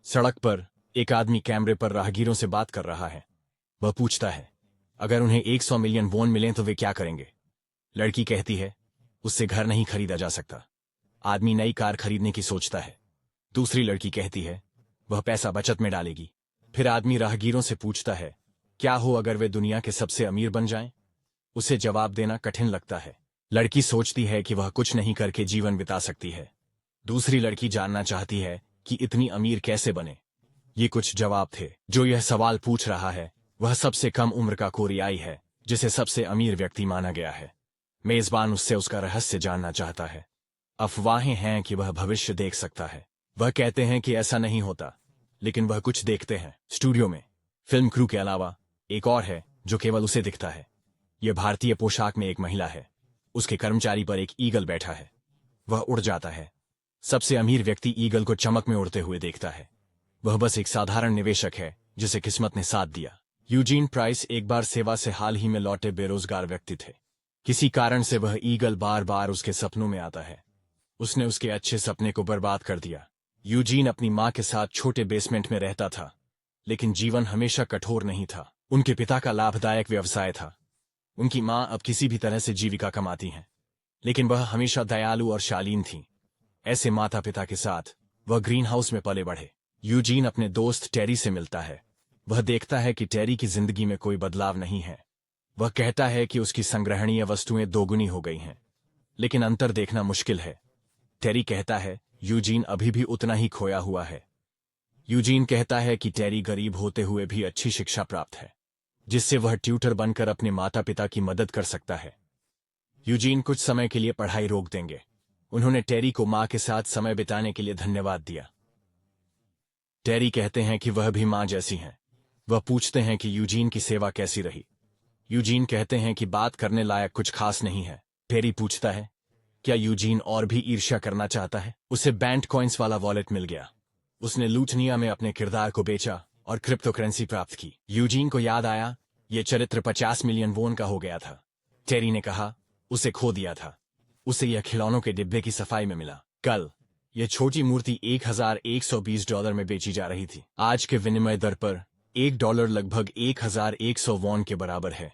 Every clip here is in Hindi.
सड़क पर एक आदमी कैमरे पर राहगीरों से बात कर रहा है। वह पूछता है, अगर उन्हें 100 मिलियन वॉन मिलें तो वे क्या करेंगे? लड़की कहती है, उससे घर नहीं खरीदा जा सकता। आदमी नई कार खरीदने की सोचता है। दूसरी लड़की कहती है, वह पैसा बचत में डालेगी। फिर आदमी राहगीरों से पूछता है, क्या हो अगर वे दुनिया के सबसे अमीर बन जाएं? उसे जवाब देना कठिन लगता है। लड़की सोचती है कि वह कुछ नहीं करके जीवन बिता सकती है। दूसरी लड़की जानना चाहती है कि इतनी अमीर कैसे बने। ये कुछ जवाब थे। जो यह सवाल पूछ रहा है वह सबसे कम उम्र का कोरियाई है, जिसे सबसे अमीर व्यक्ति माना गया है। मेजबान उससे उसका रहस्य जानना चाहता है। अफवाहें हैं कि वह भविष्य देख सकता है। वह कहते हैं कि ऐसा नहीं होता, लेकिन वह कुछ देखते हैं। स्टूडियो में फिल्म क्रू के अलावा एक और है जो केवल उसे दिखता है। यह भारतीय पोशाक में एक महिला है। उसके कर्मचारी पर एक ईगल बैठा है। वह उड़ जाता है। सबसे अमीर व्यक्ति ईगल को चमक में उड़ते हुए देखता है। वह बस एक साधारण निवेशक है जिसे किस्मत ने साथ दिया। यूजीन प्राइस एक बार सेवा से हाल ही में लौटे बेरोजगार व्यक्ति थे। किसी कारण से वह ईगल बार बार उसके सपनों में आता है। उसने उसके अच्छे सपने को बर्बाद कर दिया। यूजीन अपनी मां के साथ छोटे बेसमेंट में रहता था, लेकिन जीवन हमेशा कठोर नहीं था। उनके पिता का लाभदायक व्यवसाय था। उनकी मां अब किसी भी तरह से जीविका कमाती हैं, लेकिन वह हमेशा दयालु और शालीन थीं। ऐसे माता पिता के साथ वह ग्रीन हाउस में पले बढ़े। यूजीन अपने दोस्त टेरी से मिलता है। वह देखता है कि टेरी की जिंदगी में कोई बदलाव नहीं है। वह कहता है कि उसकी संग्रहणीय वस्तुएं दोगुनी हो गई हैं, लेकिन अंतर देखना मुश्किल है। टेरी कहता है, यूजीन अभी भी उतना ही खोया हुआ है। यूजीन कहता है कि टेरी गरीब होते हुए भी अच्छी शिक्षा प्राप्त है, जिससे वह ट्यूटर बनकर अपने माता पिता की मदद कर सकता है। यूजीन कुछ समय के लिए पढ़ाई रोक देंगे। उन्होंने टेरी को मां के साथ समय बिताने के लिए धन्यवाद दिया। टेरी कहते हैं कि वह भी मां जैसी हैं। वह पूछते हैं कि यूजीन की सेवा कैसी रही। यूजीन कहते हैं कि बात करने लायक कुछ खास नहीं है। टेरी पूछता है, क्या यूजीन और भी ईर्ष्या करना चाहता है? उसे बैंक कॉइन्स वाला वॉलेट मिल गया। उसने लूटनिया में अपने किरदार को बेचा और क्रिप्टो करेंसी प्राप्त की। यूजीन को याद आया, यह चरित्र 50 मिलियन वोन का हो गया था। टेरी ने कहा, उसे खो दिया था। उसे यह खिलौनों के डिब्बे की सफाई में मिला। कल यह छोटी मूर्ति $1120 में बेची जा रही थी। आज के विनिमय दर पर $1 लगभग 1100 वॉन के बराबर है।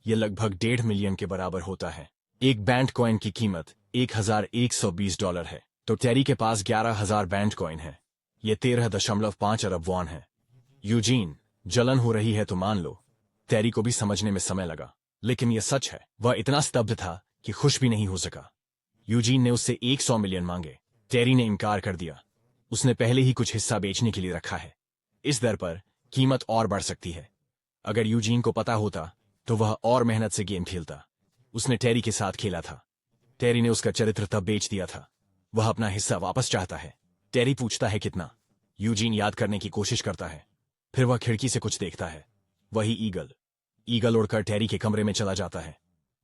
यह लगभग 1.5 मिलियन के बराबर होता है। एक बैंड कॉइन की कीमत $1120 है, तो टेरी के पास 11,000 बैंड कॉइन है। यह 13.5 अरब वॉन है। यूजीन, जलन हो रही है तो मान लो। टेरी को भी समझने में समय लगा, लेकिन यह सच है। वह इतना स्तब्ध था कि खुश भी नहीं हो सका। यूजीन ने उससे 100 मिलियन मांगे। टेरी ने इनकार कर दिया। उसने पहले ही कुछ हिस्सा बेचने के लिए रखा है। इस दर पर कीमत और बढ़ सकती है। अगर यूजीन को पता होता तो वह और मेहनत से गेम खेलता। उसने टेरी के साथ खेला था। टेरी ने उसका चरित्र तब बेच दिया था। वह अपना हिस्सा वापस चाहता है। टेरी पूछता है, कितना? यूजीन याद करने की कोशिश करता है। फिर वह खिड़की से कुछ देखता है। वही ईगल। ईगल उड़कर टेरी के कमरे में चला जाता है।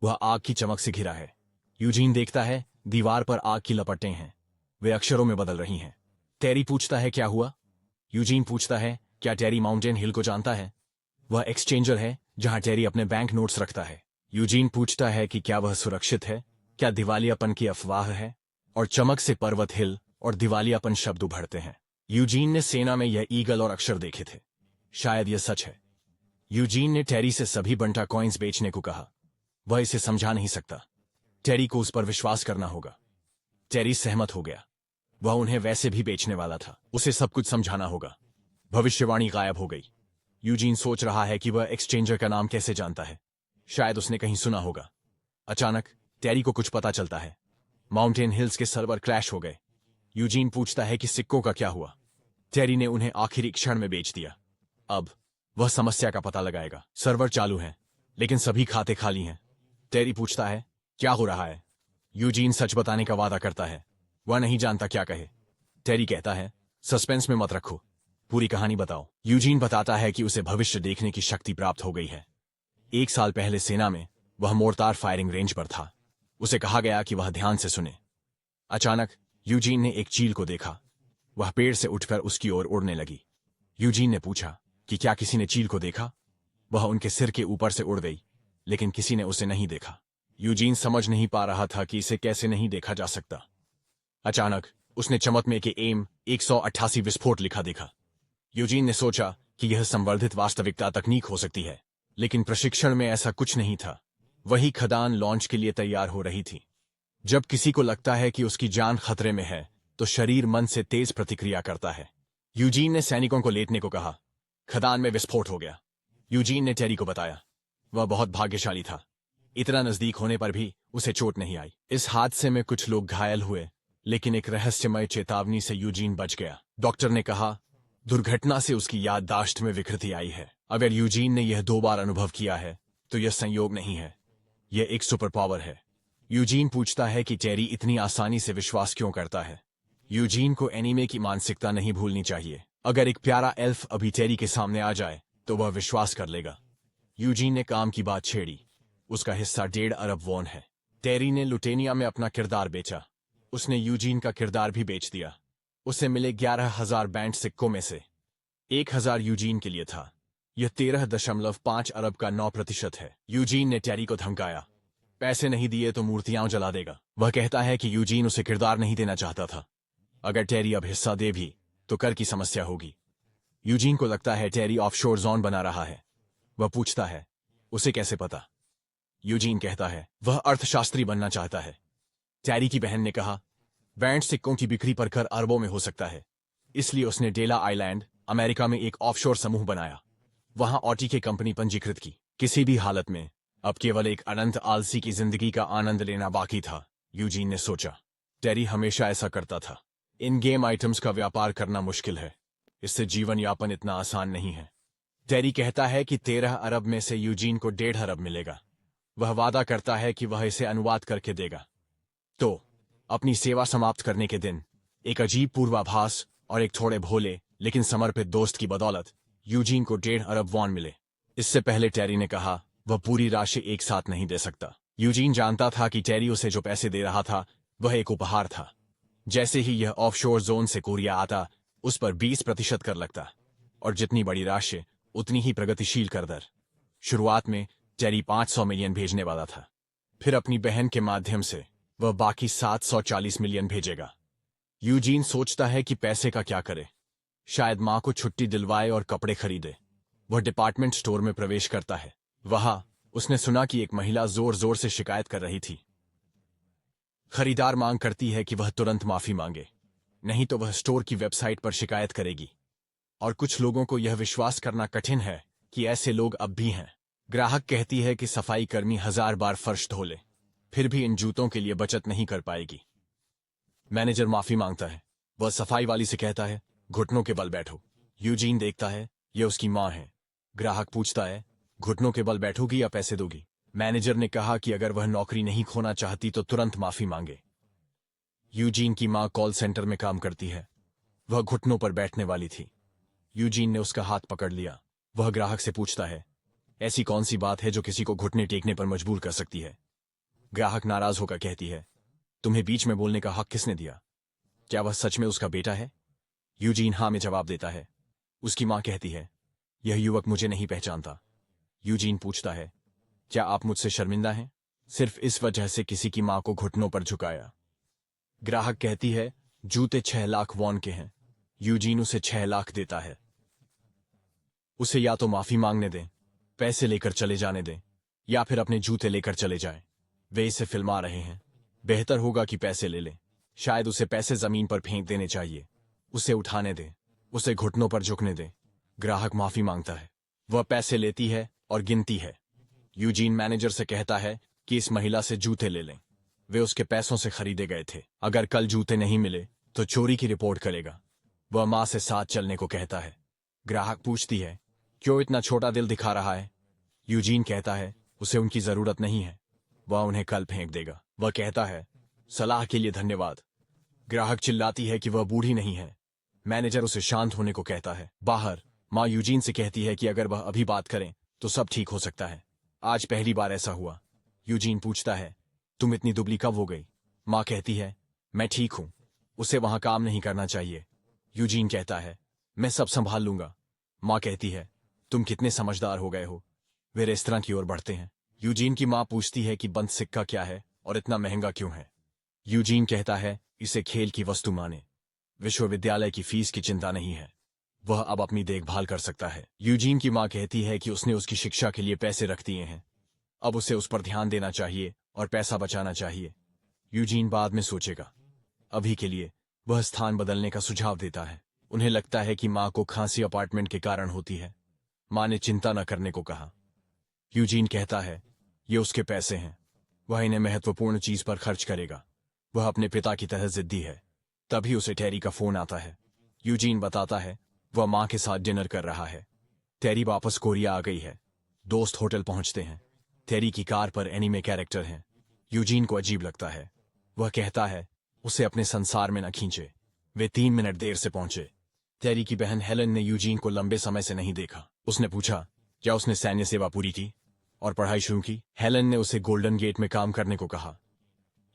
वह आग की चमक से घिरा है। यूजीन देखता है, दीवार पर आग की लपटें हैं। वे अक्षरों में बदल रही हैं। टेरी पूछता है, क्या हुआ? यूजीन पूछता है, क्या टेरी माउंटेन हिल को जानता है? वह एक्सचेंजर है जहां टेरी अपने बैंक नोट्स रखता है। यूजीन पूछता है कि क्या वह सुरक्षित है? क्या दिवालियापन की अफवाह है? और चमक से पर्वत हिल और दिवालियापन शब्द उभरते हैं। यूजीन ने सेना में यह ईगल और अक्षर देखे थे। शायद यह सच है। यूजीन ने टेरी से सभी बंटा कॉइन्स बेचने को कहा। वह इसे समझा नहीं सकता। टेरी को उस पर विश्वास करना होगा। टेरी सहमत हो गया। वह उन्हें वैसे भी बेचने वाला था। उसे सब कुछ समझाना होगा। भविष्यवाणी गायब हो गई। यूजीन सोच रहा है कि वह एक्सचेंजर का नाम कैसे जानता है। शायद उसने कहीं सुना होगा। अचानक टेरी को कुछ पता चलता है। माउंटेन हिल्स के सर्वर क्रैश हो गए। यूजीन पूछता है कि सिक्कों का क्या हुआ? टेरी ने उन्हें आखिरी क्षण में बेच दिया। अब वह समस्या का पता लगाएगा। सर्वर चालू हैं, लेकिन सभी खाते खाली हैं। टेरी पूछता है, क्या हो रहा है? यूजीन सच बताने का वादा करता है। वह नहीं जानता क्या कहे। टेरी कहता है, सस्पेंस में मत रखो, पूरी कहानी बताओ। यूजीन बताता है कि उसे भविष्य देखने की शक्ति प्राप्त हो गई है। 1 साल पहले सेना में वह मोर्टार फायरिंग रेंज पर था। उसे कहा गया कि वह ध्यान से सुने। अचानक यूजीन ने एक चील को देखा। वह पेड़ से उठकर उसकी ओर उड़ने लगी। यूजीन ने पूछा कि क्या किसी ने चील को देखा? वह उनके सिर के ऊपर से उड़ गई, लेकिन किसी ने उसे नहीं देखा। यूजीन समझ नहीं पा रहा था कि इसे कैसे नहीं देखा जा सकता। अचानक उसने चमक में के एम 188 विस्फोट लिखा देखा। यूजीन ने सोचा कि यह संवर्धित वास्तविकता तकनीक हो सकती है, लेकिन प्रशिक्षण में ऐसा कुछ नहीं था। वही खदान लॉन्च के लिए तैयार हो रही थी। जब किसी को लगता है कि उसकी जान खतरे में है तो शरीर मन से तेज प्रतिक्रिया करता है। यूजीन ने सैनिकों को लेटने को कहा। खदान में विस्फोट हो गया। यूजीन ने टेरी को बताया। वह बहुत भाग्यशाली था। इतना नजदीक होने पर भी उसे चोट नहीं आई। इस हादसे में कुछ लोग घायल हुए, लेकिन एक रहस्यमय चेतावनी से यूजीन बच गया। डॉक्टर ने कहा, दुर्घटना से उसकी याददाश्त में विकृति आई है। अगर यूजीन ने यह 2 बार अनुभव किया है तो यह संयोग नहीं है, यह एक सुपर पावर है। यूजीन पूछता है कि टेरी इतनी आसानी से विश्वास क्यों करता है। यूजीन को एनीमे की मानसिकता नहीं भूलनी चाहिए। अगर एक प्यारा एल्फ अभी टेरी के सामने आ जाए तो वह विश्वास कर लेगा। यूजीन ने काम की बात छेड़ी। उसका हिस्सा 1.5 अरब वॉन है। टेरी ने लुटेनिया में अपना किरदार बेचा। उसने यूजीन का किरदार भी बेच दिया। उसे मिले 11,000 बैंड सिक्कों में से 1,000 यूजीन के लिए था। यह 13.5 अरब का 9% है। यूजीन ने टेरी को धमकाया, पैसे नहीं दिए तो मूर्तियां जला देगा। वह कहता है कि यूजीन उसे किरदार नहीं देना चाहता था। अगर टेरी अब हिस्सा दे भी तो कर की समस्या होगी। यूजीन को लगता है टेरी ऑफशोर जोन बना रहा है। वह पूछता है, उसे कैसे पता? यूजीन कहता है, वह अर्थशास्त्री बनना चाहता है। टेरी की बहन ने कहा, बैंड सिक्कों की बिक्री पर कर अरबों में हो सकता है, इसलिए उसने डेला आइलैंड, अमेरिका में एक ऑफशोर समूह बनाया। वहां ऑटीके कंपनी पंजीकृत की। किसी भी हालत में अब केवल एक अनंत आलसी की जिंदगी का आनंद लेना बाकी था, यूजीन ने सोचा। टेरी हमेशा ऐसा करता था। इन गेम आइटम्स का व्यापार करना मुश्किल है। इससे जीवन यापन इतना आसान नहीं है। टेरी कहता है कि 13 अरब में से यूजीन को 1.5 अरब मिलेगा। वह वादा करता है कि वह इसे अनुवाद करके देगा। तो अपनी सेवा समाप्त करने के दिन एक अजीब पूर्वाभास और एक थोड़े भोले लेकिन समर्पित दोस्त की बदौलत यूजीन को 1.5 अरब वॉन मिले। इससे पहले टेरी ने कहा वह पूरी राशि एक साथ नहीं दे सकता। यूजीन जानता था कि टेरी उसे जो पैसे दे रहा था वह एक उपहार था। जैसे ही यह ऑफशोर जोन से कोरिया आता, उस पर 20% कर लगता, और जितनी बड़ी राशि उतनी ही प्रगतिशील कर दर। शुरुआत में टेरी 500 मिलियन भेजने वाला था। फिर अपनी बहन के माध्यम से वह बाकी 740 मिलियन भेजेगा। यूजीन सोचता है कि पैसे का क्या करे। शायद मां को छुट्टी दिलवाए और कपड़े खरीदे। वह डिपार्टमेंट स्टोर में प्रवेश करता है। वहां उसने सुना कि एक महिला जोर जोर से शिकायत कर रही थी। खरीदार मांग करती है कि वह तुरंत माफी मांगे, नहीं तो वह स्टोर की वेबसाइट पर शिकायत करेगी। और कुछ लोगों को यह विश्वास करना कठिन है कि ऐसे लोग अब भी हैं। ग्राहक कहती है कि सफाई कर्मी 1000 बार फर्श धो ले, फिर भी इन जूतों के लिए बचत नहीं कर पाएगी। मैनेजर माफी मांगता है। वह सफाई वाली से कहता है, घुटनों के बल बैठो। यूजीन देखता है यह उसकी मां है। ग्राहक पूछता है, घुटनों के बल बैठोगी या पैसे दोगी? मैनेजर ने कहा कि अगर वह नौकरी नहीं खोना चाहती तो तुरंत माफी मांगे। यूजीन की मां कॉल सेंटर में काम करती है। वह घुटनों पर बैठने वाली थी। यूजीन ने उसका हाथ पकड़ लिया। वह ग्राहक से पूछता है, ऐसी कौन सी बात है जो किसी को घुटने टेकने पर मजबूर कर सकती है? ग्राहक नाराज होकर कहती है, तुम्हें बीच में बोलने का हक किसने दिया? क्या वह सच में उसका बेटा है? यूजीन हाँ में जवाब देता है। उसकी मां कहती है, यह युवक मुझे नहीं पहचानता। यूजीन पूछता है, क्या आप मुझसे शर्मिंदा हैं? सिर्फ इस वजह से किसी की मां को घुटनों पर झुकाया। ग्राहक कहती है, जूते 6 लाख वॉन के हैं। यूजीन उसे 6 लाख देता है। उसे या तो माफी मांगने दें, पैसे लेकर चले जाने दें, या फिर अपने जूते लेकर चले जाएं। वे इसे फिल्मा रहे हैं। बेहतर होगा कि पैसे ले लें। शायद उसे पैसे जमीन पर फेंक देने चाहिए। उसे उठाने दें, उसे घुटनों पर झुकने दें। ग्राहक माफी मांगता है। वह पैसे लेती है और गिनती है। यूजीन मैनेजर से कहता है कि इस महिला से जूते ले लें। वे उसके पैसों से खरीदे गए थे। अगर कल जूते नहीं मिले तो चोरी की रिपोर्ट करेगा। वह मां से साथ चलने को कहता है। ग्राहक पूछती है, क्यों इतना छोटा दिल दिखा रहा है? यूजीन कहता है, उसे उनकी जरूरत नहीं है। वह उन्हें कल फेंक देगा। वह कहता है, सलाह के लिए धन्यवाद। ग्राहक चिल्लाती है कि वह बूढ़ी नहीं है। मैनेजर उसे शांत होने को कहता है। बाहर मां यूजीन से कहती है कि अगर वह अभी बात करें तो सब ठीक हो सकता है। आज पहली बार ऐसा हुआ। यूजीन पूछता है, तुम इतनी दुबली कब हो गई? मां कहती है, मैं ठीक हूं। उसे वहां काम नहीं करना चाहिए। यूजीन कहता है, मैं सब संभाल लूंगा। मां कहती है, तुम कितने समझदार हो गए हो। वे रेस्तरां की ओर बढ़ते हैं। यूजीन की मां पूछती है कि बंद सिक्का क्या है और इतना महंगा क्यों है? यूजीन कहता है, इसे खेल की वस्तु माने। विश्वविद्यालय की फीस की चिंता नहीं है। वह अब अपनी देखभाल कर सकता है। यूजीन की माँ कहती है कि उसने उसकी शिक्षा के लिए पैसे रख दिए हैं, अब उसे उस पर ध्यान देना चाहिए और पैसा बचाना चाहिए। यूजीन बाद में सोचेगा। अभी के लिए वह स्थान बदलने का सुझाव देता है। उन्हें लगता है कि माँ को खांसी अपार्टमेंट के कारण होती है। माँ ने चिंता न करने को कहा। यूजीन कहता है ये उसके पैसे हैं, वह इन्हें महत्वपूर्ण चीज पर खर्च करेगा। वह अपने पिता की तरह जिद्दी है। तभी उसे टेरी का फोन आता है। यूजीन बताता है वह माँ के साथ डिनर कर रहा है। टेरी वापस कोरिया आ गई है। दोस्त होटल पहुंचते हैं। टेरी की कार पर एनीमे कैरेक्टर हैं। यूजीन को अजीब लगता है। वह कहता है उसे अपने संसार में न खींचे। वे 3 मिनट देर से पहुंचे। टेरी की बहन हेलन ने यूजीन को लंबे समय से नहीं देखा। उसने पूछा क्या उसने सैन्य सेवा पूरी की और पढ़ाई शुरू की। हेलन ने उसे गोल्डन गेट में काम करने को कहा।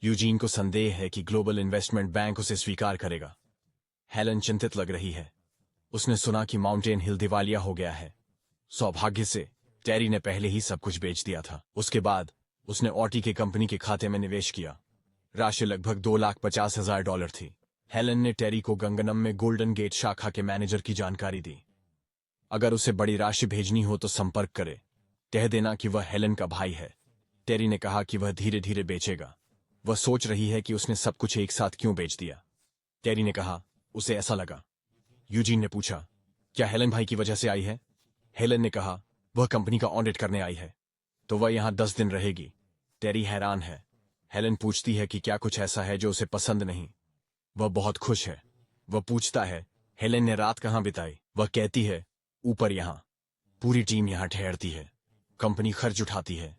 यूजीन को संदेह है कि ग्लोबल इन्वेस्टमेंट बैंक उसे स्वीकार करेगा। हेलन चिंतित लग रही है। उसने सुना कि माउंटेन हिल दिवालिया हो गया है। सौभाग्य से टेरी ने पहले ही सब कुछ बेच दिया था। उसके बाद उसने ऑटी के कंपनी के खाते में निवेश किया। राशि लगभग $2,50,000 थी। हेलन ने टेरी को गंगनम में गोल्डन गेट शाखा के मैनेजर की जानकारी दी। अगर उसे बड़ी राशि भेजनी हो तो संपर्क करे। कह देना कि वह हेलन का भाई है। टेरी ने कहा कि वह धीरे धीरे बेचेगा। वह सोच रही है कि उसने सब कुछ एक साथ क्यों बेच दिया। टेरी ने कहा उसे ऐसा लगा। यूजीन ने पूछा क्या हेलन भाई की वजह से आई है। हेलन ने कहा वह कंपनी का ऑडिट करने आई है, तो वह यहां 10 दिन रहेगी। टेरी हैरान है। हेलन पूछती है कि क्या कुछ ऐसा है जो उसे पसंद नहीं। वह बहुत खुश है। वह पूछता है हेलन ने रात कहाँ बिताई। वह कहती है ऊपर यहां। पूरी टीम यहां ठहरती है। कंपनी खर्च उठाती है।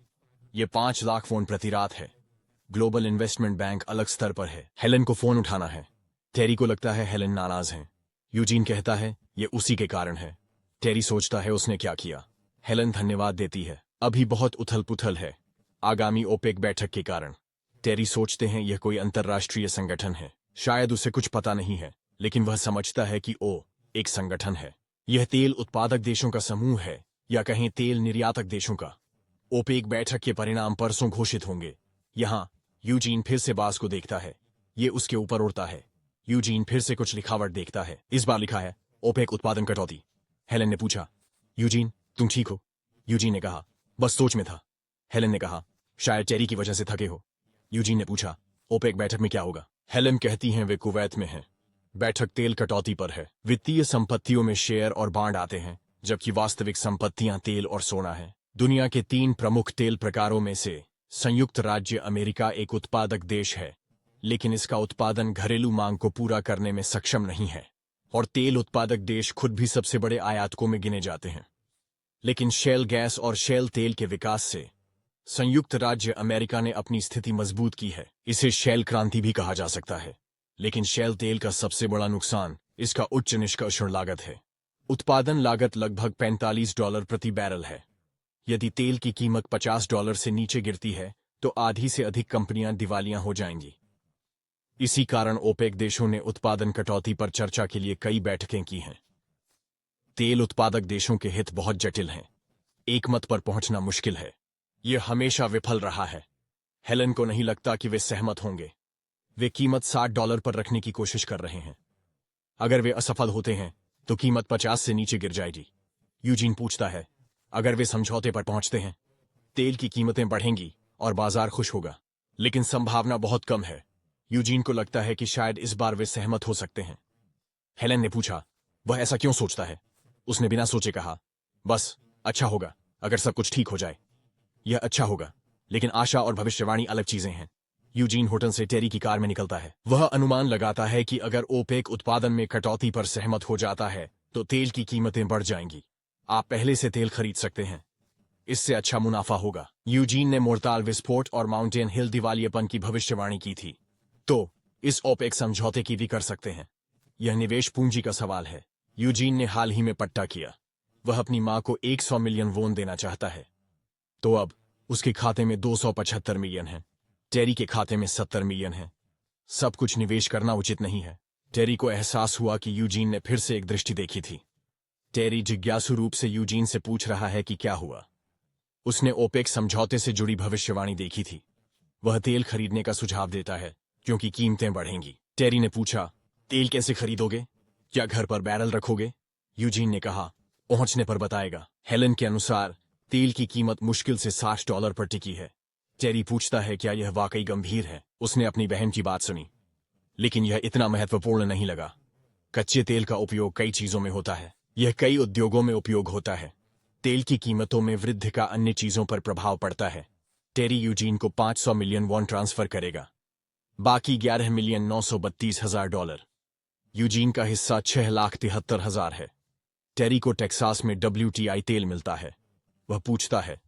ये 5 लाख फोन प्रति रात है। ग्लोबल इन्वेस्टमेंट बैंक अलग स्तर पर है। हेलन को फोन उठाना है। टेरी को लगता है हेलन नाराज है। यूजीन कहता है ये उसी के कारण है। टेरी सोचता है उसने क्या किया। हेलन धन्यवाद देती है। अभी बहुत उथल पुथल है आगामी ओपेक बैठक के कारण। टेरी सोचते हैं यह कोई अंतर्राष्ट्रीय संगठन है। शायद उसे कुछ पता नहीं है, लेकिन वह समझता है कि एक संगठन है। यह तेल उत्पादक देशों का समूह है या कहीं तेल निर्यातक देशों का। ओपेक बैठक के परिणाम परसों घोषित होंगे। यहां यूजीन फिर से बास को देखता है। ये उसके ऊपर उड़ता है। यूजीन फिर से कुछ लिखावट देखता है। इस बार लिखा है ओपेक उत्पादन कटौती। हेलन ने पूछा यूजीन तुम ठीक हो। यूजीन ने कहा बस सोच में था। हेलन ने कहा शायद टेरी की वजह से थके हो। यूजीन ने पूछा ओपेक बैठक में क्या होगा। हेलन कहती हैं वे कुवैत में हैं। बैठक तेल कटौती पर है। वित्तीय संपत्तियों में शेयर और बांड आते हैं, जबकि वास्तविक संपत्तियां तेल और सोना है। दुनिया के 3 प्रमुख तेल प्रकारों में से संयुक्त राज्य अमेरिका एक उत्पादक देश है, लेकिन इसका उत्पादन घरेलू मांग को पूरा करने में सक्षम नहीं है। और तेल उत्पादक देश खुद भी सबसे बड़े आयातकों में गिने जाते हैं। लेकिन शेल गैस और शेल तेल के विकास से संयुक्त राज्य अमेरिका ने अपनी स्थिति मजबूत की है। इसे शेल क्रांति भी कहा जा सकता है। लेकिन शेल तेल का सबसे बड़ा नुकसान इसका उच्च निष्कर्षण लागत है। उत्पादन लागत लगभग $45 प्रति बैरल है। यदि तेल की कीमत $50 से नीचे गिरती है तो आधी से अधिक कंपनियां दिवालिया हो जाएंगी। इसी कारण ओपेक देशों ने उत्पादन कटौती पर चर्चा के लिए कई बैठकें की हैं। तेल उत्पादक देशों के हित बहुत जटिल हैं। एक मत पर पहुंचना मुश्किल है। यह हमेशा विफल रहा है। हेलन को नहीं लगता कि वे सहमत होंगे। वे कीमत $60 पर रखने की कोशिश कर रहे हैं। अगर वे असफल होते हैं तो कीमत 50 से नीचे गिर जाएगी। यूजीन पूछता है अगर वे समझौते पर पहुंचते हैं, तेल की कीमतें बढ़ेंगी और बाजार खुश होगा, लेकिन संभावना बहुत कम है। यूजीन को लगता है कि शायद इस बार वे सहमत हो सकते हैं। हेलन ने पूछा वह ऐसा क्यों सोचता है। उसने बिना सोचे कहा बस अच्छा होगा अगर सब कुछ ठीक हो जाए। यह अच्छा होगा, लेकिन आशा और भविष्यवाणी अलग चीजें हैं। यूजीन होटल से टेरी की कार में निकलता है। वह अनुमान लगाता है कि अगर ओपेक उत्पादन में कटौती पर सहमत हो जाता है तो तेल की कीमतें बढ़ जाएंगी। आप पहले से तेल खरीद सकते हैं, इससे अच्छा मुनाफा होगा। यूजीन ने मोर्टाल विस्फोट और माउंटेन हिल दिवालियेपन की भविष्यवाणी की थी, तो इस ओपेक समझौते की भी कर सकते हैं। यह निवेश पूंजी का सवाल है। यूजीन ने हाल ही में पट्टा किया। वह अपनी मां को 100 मिलियन वोन देना चाहता है, तो अब उसके खाते में 275 मिलियन है। टेरी के खाते में 70 मिलियन है। सब कुछ निवेश करना उचित नहीं है। टेरी को एहसास हुआ कि यूजीन ने फिर से एक दृष्टि देखी थी। टेरी जिज्ञासु रूप से यूजीन से पूछ रहा है कि क्या हुआ। उसने ओपेक समझौते से जुड़ी भविष्यवाणी देखी थी। वह तेल खरीदने का सुझाव देता है क्योंकि कीमतें बढ़ेंगी। टेरी ने पूछा तेल कैसे खरीदोगे, क्या घर पर बैरल रखोगे यूजीन ने कहा, पहुंचने पर बताएगा। हेलन के अनुसार तेल की कीमत मुश्किल से $60 पर टिकी है। टेरी पूछता है क्या यह वाकई गंभीर है। उसने अपनी बहन की बात सुनी, लेकिन यह इतना महत्वपूर्ण नहीं लगा। कच्चे तेल का उपयोग कई चीजों में होता है। यह कई उद्योगों में उपयोग होता है। तेल की कीमतों में वृद्धि का अन्य चीजों पर प्रभाव पड़ता है। टेरी यूजीन को 500 मिलियन वॉन ट्रांसफर करेगा, बाकी $11,932,000। यूजीन का हिस्सा 6,73,000 है। टेरी को टेक्सास में WTI तेल मिलता है। वह पूछता है,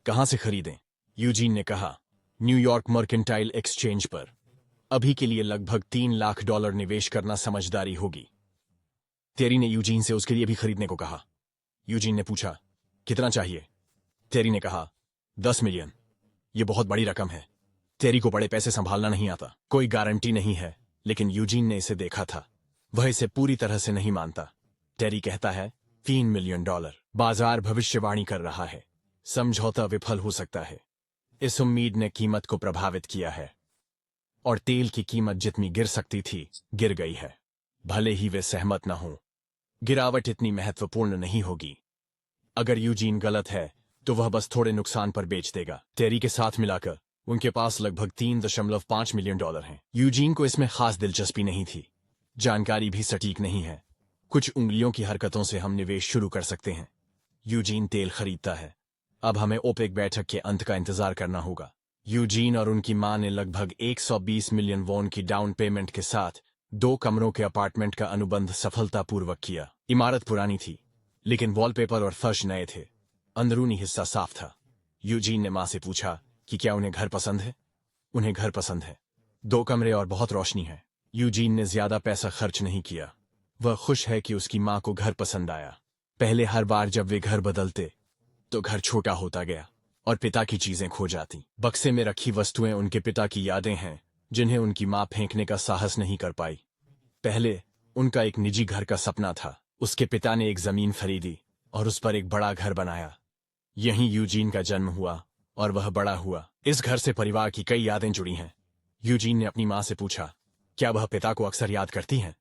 कहां से खरीदें? यूजीन ने कहा, न्यूयॉर्क मर्केंटाइल एक्सचेंज पर। अभी के लिए लगभग $3 लाख निवेश करना समझदारी होगी। टेरी ने यूजीन से उसके लिए भी खरीदने को कहा। यूजीन ने पूछा, कितना चाहिए? टेरी ने कहा, 10 मिलियन। यह बहुत बड़ी रकम है। टेरी को बड़े पैसे संभालना नहीं आता। कोई गारंटी नहीं है, लेकिन यूजीन ने इसे देखा था। वह इसे पूरी तरह से नहीं मानता। टेरी कहता है, $3 मिलियन। बाजार भविष्यवाणी कर रहा है, समझौता विफल हो सकता है। इस उम्मीद ने कीमत को प्रभावित किया है, और तेल की कीमत जितनी गिर सकती थी, गिर गई है। भले ही वे सहमत न हों, गिरावट इतनी महत्वपूर्ण नहीं होगी। अगर यूजीन गलत है, तो वह बस थोड़े नुकसान पर बेच देगा। टेरी के साथ मिलाकर उनके पास लगभग $3.5 मिलियन हैं। यूजीन को इसमें खास दिलचस्पी नहीं थी। जानकारी भी सटीक नहीं है। कुछ उंगलियों की हरकतों से हम निवेश शुरू कर सकते हैं। यूजीन तेल खरीदता है। अब हमें ओपेक बैठक के अंत का इंतजार करना होगा। यूजीन और उनकी मां ने लगभग 120 मिलियन वॉन की डाउन पेमेंट के साथ 2 कमरों के अपार्टमेंट का अनुबंध सफलतापूर्वक किया। इमारत पुरानी थी, लेकिन वॉलपेपर और फर्श नए थे। अंदरूनी हिस्सा साफ था। यूजीन ने मां से पूछा कि क्या उन्हें घर पसंद है। उन्हें घर पसंद है। 2 कमरे और बहुत रोशनी है। यूजीन ने ज्यादा पैसा खर्च नहीं किया। वह खुश है कि उसकी मां को घर पसंद आया। पहले हर बार जब वे घर बदलते, तो घर छोटा होता गया और पिता की चीजें खो जाती। बक्से में रखी वस्तुएं उनके पिता की यादें हैं, जिन्हें उनकी मां फेंकने का साहस नहीं कर पाई। पहले उनका एक निजी घर का सपना था। उसके पिता ने एक जमीन खरीदी और उस पर एक बड़ा घर बनाया। यहीं यूजीन का जन्म हुआ और वह बड़ा हुआ। इस घर से परिवार की कई यादें जुड़ी हैं। यूजीन ने अपनी मां से पूछा, क्या वह पिता को अक्सर याद करती हैं?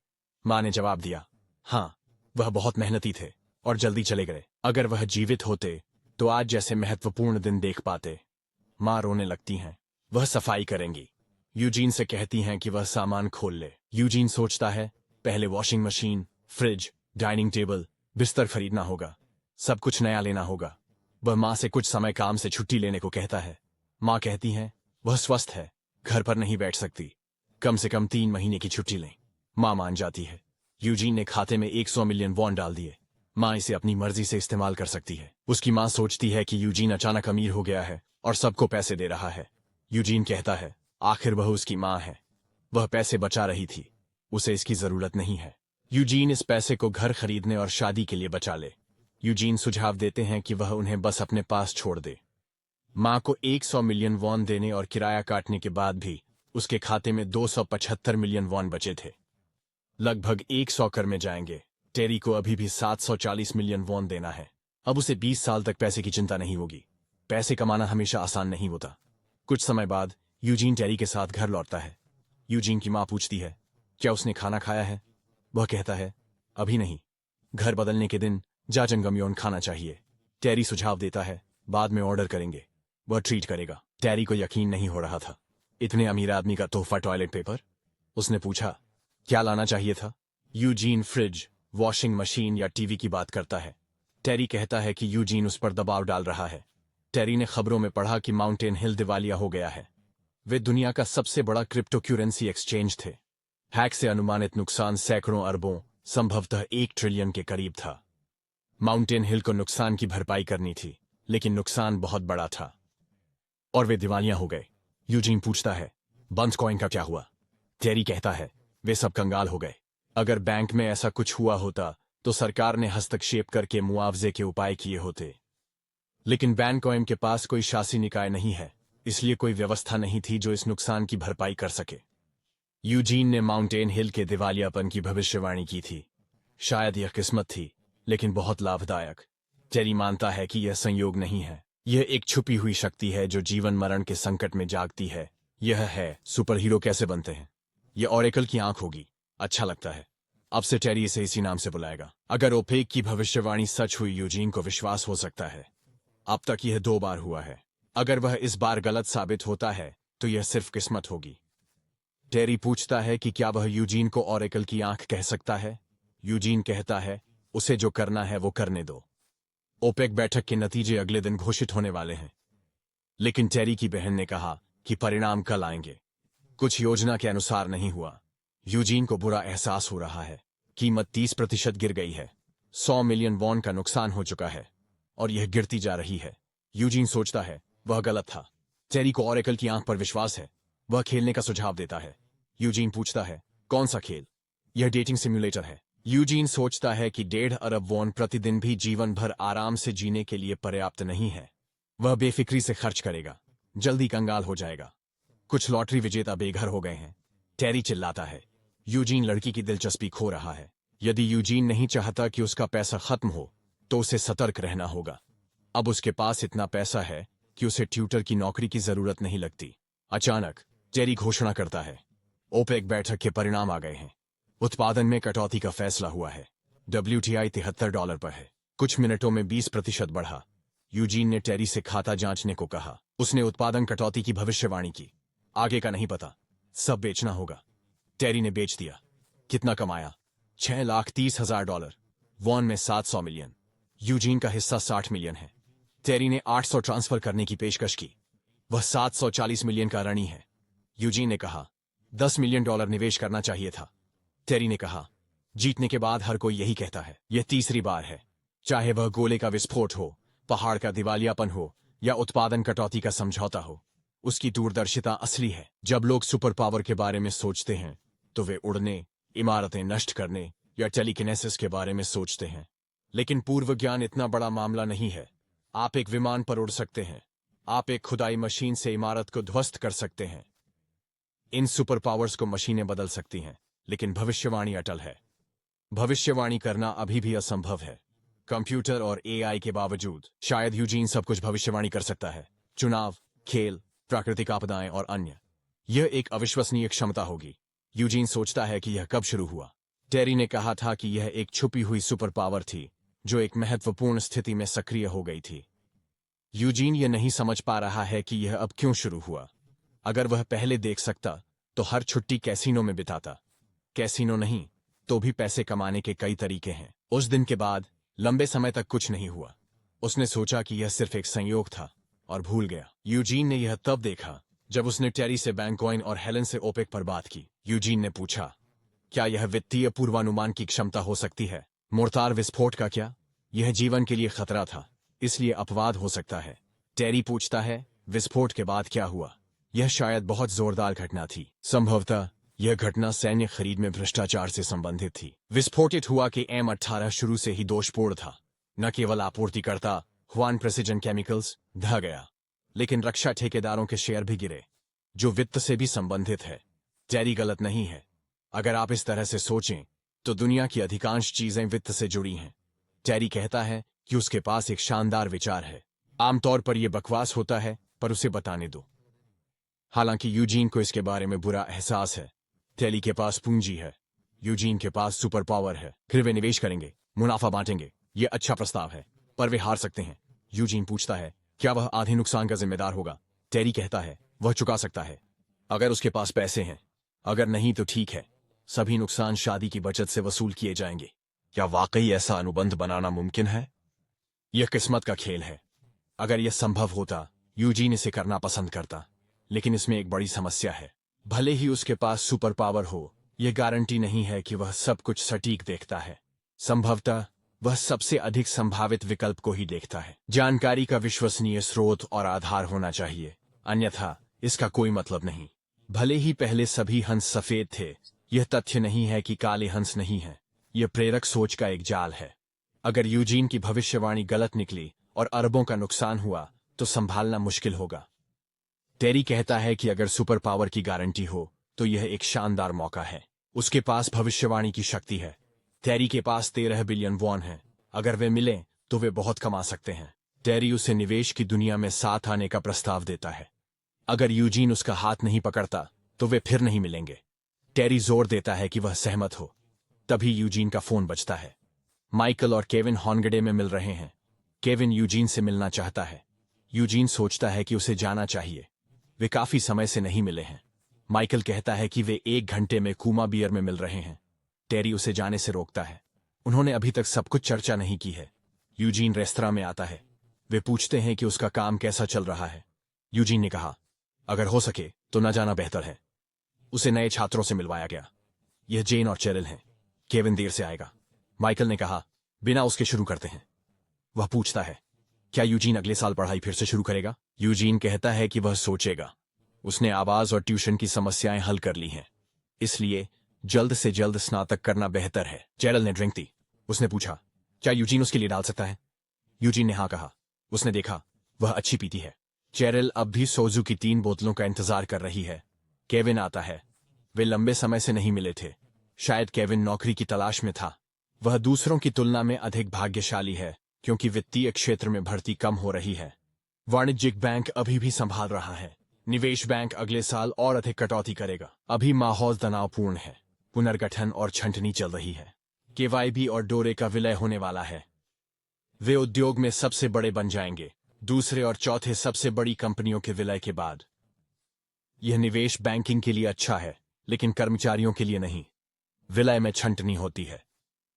मां ने जवाब दिया, हाँ, वह बहुत मेहनती थे और जल्दी चले गए। अगर वह जीवित होते तो आज जैसे महत्वपूर्ण दिन देख पाते। मां रोने लगती हैं। वह सफाई करेंगी। यूजीन से कहती हैं कि वह सामान खोल ले। यूजीन सोचता है, पहले washing machine, fridge, dining table, बिस्तर खरीदना होगा। सब कुछ नया लेना होगा। वह मां से कुछ समय काम से छुट्टी लेने को कहता है। मां कहती हैं, वह स्वस्थ है, घर पर नहीं बैठ सकती, कम से कम 3 महीने की छुट्टी लें। मां मान जाती है। यूजीन ने खाते में 100 मिलियन वॉन डाल दिए। मां इसे अपनी मर्जी से इस्तेमाल कर सकती है। उसकी मां सोचती है कि यूजीन अचानक अमीर हो गया है और सबको पैसे दे रहा है। यूजीन कहता है, आखिर वह उसकी मां है। वह पैसे बचा रही थी, उसे इसकी जरूरत नहीं है। यूजीन इस पैसे को घर खरीदने और शादी के लिए बचा ले। यूजीन सुझाव देते हैं कि वह उन्हें बस अपने पास छोड़ दे। मां को 100 मिलियन वॉन देने और किराया काटने के बाद भी उसके खाते में 275 मिलियन वॉन बचे थे। लगभग 100 कर में जाएंगे। टेरी को अभी भी 740 मिलियन वॉन देना है। अब उसे 20 साल तक पैसे की चिंता नहीं होगी। पैसे कमाना हमेशा आसान नहीं होता। कुछ समय बाद यूजीन टेरी के साथ घर लौटता है। यूजीन की मां पूछती है, क्या उसने खाना खाया है? वह कहता है, अभी नहीं, घर बदलने के दिन जाजनगम्योन खाना चाहिए। टेरी सुझाव देता है, बाद में ऑर्डर करेंगे, वह ट्रीट करेगा। टेरी को यकीन नहीं हो रहा था। इतने अमीर आदमी का तोहफा टॉयलेट पेपर। उसने पूछा, क्या लाना चाहिए था? यूजीन फ्रिज, वॉशिंग मशीन या टीवी की बात करता है। टेरी कहता है कि यूजीन उस पर दबाव डाल रहा है। टेरी ने खबरों में पढ़ा कि माउंटेन हिल दिवालिया हो गया है। वे दुनिया का सबसे बड़ा क्रिप्टोक्यूरेंसी एक्सचेंज थे। हैक से अनुमानित नुकसान सैकड़ों अरबों, संभवतः 1 ट्रिलियन के करीब था। माउंटेन हिल को नुकसान की भरपाई करनी थी, लेकिन नुकसान बहुत बड़ा था और वे दिवालिया हो गए। यूजीन पूछता है, बंद कॉइन का क्या हुआ? टेरी कहता है, वे सब कंगाल हो गए। अगर बैंक में ऐसा कुछ हुआ होता तो सरकार ने हस्तक्षेप करके मुआवजे के उपाय किए होते। लेकिन बैंकॉइन के पास कोई शासी निकाय नहीं है, इसलिए कोई व्यवस्था नहीं थी जो इस नुकसान की भरपाई कर सके। यूजीन ने माउंटेन हिल के दिवालियापन की भविष्यवाणी की थी। शायद यह किस्मत थी, लेकिन बहुत लाभदायक। टेरी मानता है कि यह संयोग नहीं है। यह एक छुपी हुई शक्ति है जो जीवन मरण के संकट में जागती है। यह है सुपर हीरो कैसे बनते हैं। यह ऑरेकल की आंख होगी। अच्छा लगता है। अब से टेरी इसे इसी नाम से बुलाएगा। अगर ओपेक की भविष्यवाणी सच हुई, यूजीन को विश्वास हो सकता है। अब तक यह 2 बार हुआ है। अगर वह इस बार गलत साबित होता है तो यह सिर्फ किस्मत होगी। टेरी पूछता है कि क्या वह यूजीन को ऑरेकल की आंख कह सकता है। यूजीन कहता है, उसे जो करना है वो करने दो। ओपेक बैठक के नतीजे अगले दिन घोषित होने वाले हैं, लेकिन टेरी की बहन ने कहा कि परिणाम कल आएंगे। कुछ योजना के अनुसार नहीं हुआ। यूजीन को बुरा एहसास हो रहा है। कीमत 30% गिर गई है। 100 मिलियन वॉन का नुकसान हो चुका है और यह गिरती जा रही है। यूजीन सोचता है वह गलत था। टेरी को ऑरेकल की आंख पर विश्वास है। वह खेलने का सुझाव देता है। यूजीन पूछता है, कौन सा खेल? यह डेटिंग सिम्युलेटर है। यूजीन सोचता है कि 1.5 अरब वॉन प्रतिदिन भी जीवन भर आराम से जीने के लिए पर्याप्त नहीं है। वह बेफिक्री से खर्च करेगा, जल्दी कंगाल हो जाएगा। कुछ लॉटरी विजेता बेघर हो गए हैं। टेरी चिल्लाता है। यूजीन लड़की की दिलचस्पी खो रहा है। यदि यूजीन नहीं चाहता कि उसका पैसा खत्म हो तो उसे सतर्क रहना होगा। अब उसके पास इतना पैसा है कि उसे ट्यूटर की नौकरी की जरूरत नहीं लगती। अचानक टेरी घोषणा करता है, ओपेक बैठक के परिणाम आ गए हैं। उत्पादन में कटौती का फैसला हुआ है। WTI $73 पर है। कुछ मिनटों में 20% बढ़ा। यूजीन ने टेरी से खाता जांचने को कहा। उसने उत्पादन कटौती की भविष्यवाणी की। आगे का नहीं पता, सब बेचना होगा। टेरी ने बेच दिया। कितना कमाया? $6,30,000। वॉन में 700 मिलियन। यूजीन का हिस्सा 60 मिलियन है। टेरी ने 800 ट्रांसफर करने की पेशकश की। वह 740 मिलियन का ऋणी है। यूजीन ने कहा, $10 मिलियन निवेश करना चाहिए था। टेरी ने कहा, जीतने के बाद हर कोई यही कहता है। यह तीसरी बार है। चाहे वह गोले का विस्फोट हो, पहाड़ का दिवालियापन हो या उत्पादन कटौती का समझौता हो, उसकी दूरदर्शिता असली है। जब लोग सुपर पावर के बारे में सोचते हैं तो वे उड़ने, इमारतें नष्ट करने या टेलीकिनेसिस के बारे में सोचते हैं। लेकिन पूर्व ज्ञान इतना बड़ा मामला नहीं है। आप एक विमान पर उड़ सकते हैं। आप एक खुदाई मशीन से इमारत को ध्वस्त कर सकते हैं। इन सुपर पावर्स को मशीनें बदल सकती हैं, लेकिन भविष्यवाणी अटल है। भविष्यवाणी करना अभी भी असंभव है। कंप्यूटर और AI के बावजूद शायद यूजीन सब कुछ भविष्यवाणी कर सकता है। चुनाव, खेल, प्राकृतिक आपदाएं और अन्य। यह एक अविश्वसनीय क्षमता होगी। यूजीन सोचता है कि यह कब शुरू हुआ। टेरी ने कहा था कि यह एक छुपी हुई सुपर पावर थी जो एक महत्वपूर्ण स्थिति में सक्रिय हो गई थी। यूजीन यह नहीं समझ पा रहा है कि यह अब क्यों शुरू हुआ। अगर वह पहले देख सकता तो हर छुट्टी कैसीनो में बिताता। कैसीनो नहीं तो भी पैसे कमाने के कई तरीके हैं। उस दिन के बाद लंबे समय तक कुछ नहीं हुआ। उसने सोचा कि यह सिर्फ एक संयोग था और भूल गया। यूजीन ने यह तब देखा जब उसने टेरी से बैंकॉइन और हेलन से ओपेक पर बात की। यूजीन ने पूछा, क्या यह वित्तीय पूर्वानुमान की क्षमता हो सकती है? मोर्टार विस्फोट का क्या? यह जीवन के लिए खतरा था, इसलिए अपवाद हो सकता है। टेरी पूछता है, विस्फोट के बाद क्या हुआ? यह शायद बहुत जोरदार घटना थी। संभवतः यह घटना सैन्य खरीद में भ्रष्टाचार से संबंधित थी। विस्फोटित हुआ कि M18 शुरू से ही दोषपूर्ण था। न केवल आपूर्तिकर्ता ह्वान प्रेसिजन केमिकल्स ढह गया, लेकिन रक्षा ठेकेदारों के शेयर भी गिरे, जो वित्त से भी संबंधित है। टेरी गलत नहीं है। अगर आप इस तरह से सोचें तो दुनिया की अधिकांश चीजें वित्त से जुड़ी हैं। टेरी कहता है कि उसके पास एक शानदार विचार है। आमतौर पर यह बकवास होता है, पर उसे बताने दो। हालांकि यूजीन को इसके बारे में बुरा एहसास है। टेरी के पास पूंजी है, यूजीन के पास सुपर पावर है। फिर वे निवेश करेंगे, मुनाफा बांटेंगे। यह अच्छा प्रस्ताव है, पर वे हार सकते हैं। यूजीन पूछता है, क्या वह आधे नुकसान का जिम्मेदार होगा? टेरी कहता है, वह चुका सकता है, अगर उसके पास पैसे हैं। अगर नहीं तो ठीक है, सभी नुकसान शादी की बचत से वसूल किए जाएंगे। क्या वाकई ऐसा अनुबंध बनाना मुमकिन है? यह किस्मत का खेल है। अगर यह संभव होता, यूजीन इसे करना पसंद करता। लेकिन इसमें एक बड़ी समस्या है। भले ही उसके पास सुपर पावर हो, यह गारंटी नहीं है कि वह सब कुछ सटीक देखता है। संभवतः वह सबसे अधिक संभावित विकल्प को ही देखता है। जानकारी का विश्वसनीय स्रोत और आधार होना चाहिए, अन्यथा इसका कोई मतलब नहीं। भले ही पहले सभी हंस सफेद थे, यह तथ्य नहीं है कि काले हंस नहीं हैं। यह प्रेरक सोच का एक जाल है। अगर यूजीन की भविष्यवाणी गलत निकली और अरबों का नुकसान हुआ तो संभालना मुश्किल होगा। टेरी कहता है कि अगर सुपर पावर की गारंटी हो तो यह एक शानदार मौका है। उसके पास भविष्यवाणी की शक्ति है। टेरी के पास 13 बिलियन वॉन है। अगर वे मिलें तो वे बहुत कमा सकते हैं। टेरी उसे निवेश की दुनिया में साथ आने का प्रस्ताव देता है। अगर यूजीन उसका हाथ नहीं पकड़ता तो वे फिर नहीं मिलेंगे। टेरी जोर देता है कि वह सहमत हो। तभी यूजीन का फोन बजता है। माइकल और केविन हॉर्नगडे में मिल रहे हैं। केविन यूजीन से मिलना चाहता है। यूजीन सोचता है कि उसे जाना चाहिए। वे काफी समय से नहीं मिले हैं। माइकल कहता है कि वे 1 घंटे में कूमा बियर में मिल रहे हैं। टेरी उसे जाने से रोकता है। उन्होंने अभी तक सब कुछ चर्चा नहीं की है। यूजीन रेस्तरां में आता है। वे पूछते हैं कि उसका काम कैसा चल रहा है। यूजीन ने कहा, अगर हो सके तो न जाना बेहतर है। उसे नए छात्रों से मिलवाया गया। यह जेन और चेरिल हैं। केविन देर से आएगा। माइकल ने कहा, बिना उसके शुरू करते हैं। वह पूछता है, क्या यूजीन अगले साल पढ़ाई फिर से शुरू करेगा? यूजीन कहता है कि वह सोचेगा। उसने आवाज और ट्यूशन की समस्याएं हल कर ली हैं, इसलिए जल्द से जल्द स्नातक करना बेहतर है। चेरिल ने ड्रिंक दी। उसने पूछा, क्या यूजीन उसके लिए डाल सकता है? यूजीन ने हाँ कहा। उसने देखा, वह अच्छी पीती है। चेरिल अब भी सोजू की 3 बोतलों का इंतजार कर रही है। केविन आता है। वे लंबे समय से नहीं मिले थे। शायद केविन नौकरी की तलाश में था। वह दूसरों की तुलना में अधिक भाग्यशाली है, क्योंकि वित्तीय क्षेत्र में भर्ती कम हो रही है। वाणिज्यिक बैंक अभी भी संभाल रहा है। निवेश बैंक अगले साल और अधिक कटौती करेगा। अभी माहौल तनावपूर्ण है। पुनर्गठन और छंटनी चल रही है। केवाईबी और डोरे का विलय होने वाला है। वे उद्योग में सबसे बड़े बन जाएंगे, दूसरे और चौथे सबसे बड़ी कंपनियों के विलय के बाद। यह निवेश बैंकिंग के लिए अच्छा है, लेकिन कर्मचारियों के लिए नहीं। विलय में छंटनी होती है।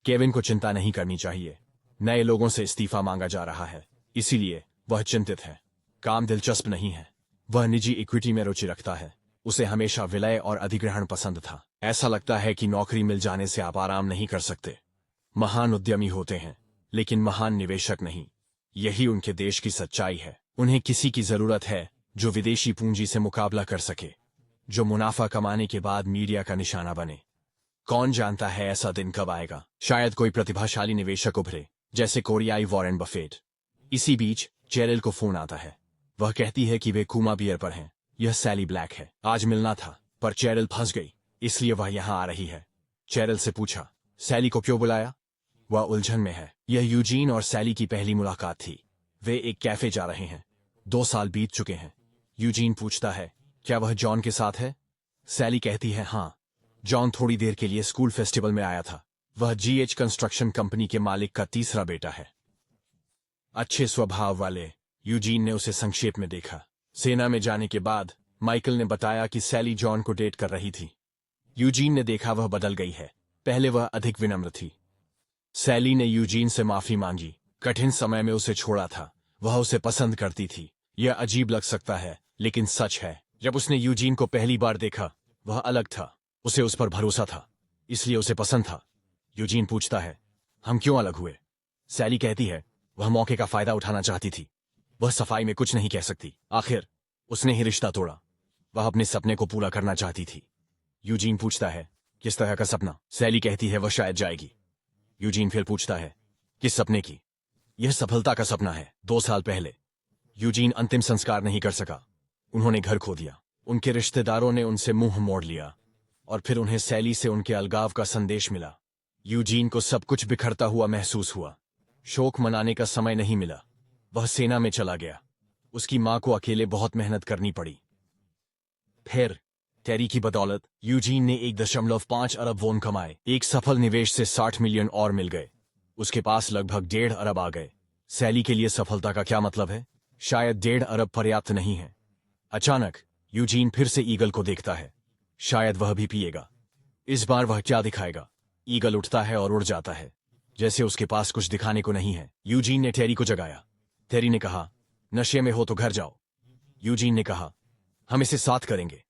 केविन को चिंता नहीं करनी चाहिए। नए लोगों से इस्तीफा मांगा जा रहा है, इसीलिए वह चिंतित है। काम दिलचस्प नहीं है। वह निजी इक्विटी में रुचि रखता है। उसे हमेशा विलय और अधिग्रहण पसंद था। ऐसा लगता है कि नौकरी मिल जाने से आप आराम नहीं कर सकते। महान उद्यमी होते हैं, लेकिन महान निवेशक नहीं। यही उनके देश की सच्चाई है। उन्हें किसी की जरूरत है जो विदेशी पूंजी से मुकाबला कर सके, जो मुनाफा कमाने के बाद मीडिया का निशाना बने। कौन जानता है ऐसा दिन कब आएगा? शायद कोई प्रतिभाशाली निवेशक उभरे, जैसे कोरियाई वॉरेन बफेट। इसी बीच चेरिल को फोन आता है। वह कहती है कि वे कूमा बियर पर हैं। यह सैली ब्लैक है। आज मिलना था, पर चेरिल फंस गई, इसलिए वह यहां आ रही है। चेरिल से पूछा, सैली को क्यों बुलाया? वह उलझन में है। यह यूजीन और सैली की पहली मुलाकात थी। वे एक कैफे जा रहे हैं। 2 साल बीत चुके हैं। यूजीन पूछता है, क्या वह जॉन के साथ है? सैली कहती है, हाँ। जॉन थोड़ी देर के लिए स्कूल फेस्टिवल में आया था। वह जीएच कंस्ट्रक्शन कंपनी के मालिक का तीसरा बेटा है। अच्छे स्वभाव वाले। यूजीन ने उसे संक्षेप में देखा। सेना में जाने के बाद माइकल ने बताया कि सैली जॉन को डेट कर रही थी। यूजीन ने देखा वह बदल गई है। पहले वह अधिक विनम्र थी। सैली ने यूजीन से माफी मांगी। कठिन समय में उसे छोड़ा था। वह उसे पसंद करती थी। यह अजीब लग सकता है, लेकिन सच है। जब उसने यूजीन को पहली बार देखा, वह अलग था। उसे उस पर भरोसा था, इसलिए उसे पसंद था। यूजीन पूछता है, हम क्यों अलग हुए? सैली कहती है, वह मौके का फायदा उठाना चाहती थी। वह सफाई में कुछ नहीं कह सकती। आखिर उसने ही रिश्ता तोड़ा। वह अपने सपने को पूरा करना चाहती थी। यूजीन पूछता है, किस तरह का सपना? सैली कहती है, वह शायद जाएगी। यूजीन फिर पूछता है, किस सपने की? यह सफलता का सपना है। 2 साल पहले यूजीन अंतिम संस्कार नहीं कर सका। उन्होंने घर खो दिया। उनके रिश्तेदारों ने उनसे मुंह मोड़ लिया, और फिर उन्हें सैली से उनके अलगाव का संदेश मिला। यूजीन को सब कुछ बिखरता हुआ महसूस हुआ। शोक मनाने का समय नहीं मिला। वह सेना में चला गया। उसकी मां को अकेले बहुत मेहनत करनी पड़ी। फिर टेरी की बदौलत यूजीन ने 1.5 अरब वोन कमाए। एक सफल निवेश से 60 मिलियन और मिल गए। उसके पास लगभग 1.5 अरब आ गए। सैली के लिए सफलता का क्या मतलब है? शायद 1.5 अरब पर्याप्त नहीं है। अचानक यूजीन फिर से ईगल को देखता है। शायद वह भी पिएगा। इस बार वह क्या दिखाएगा? ईगल उठता है और उड़ जाता है, जैसे उसके पास कुछ दिखाने को नहीं है। यूजीन ने टेरी को जगाया। टेरी ने कहा, नशे में हो तो घर जाओ। यूजीन ने कहा, हम इसे साथ करेंगे।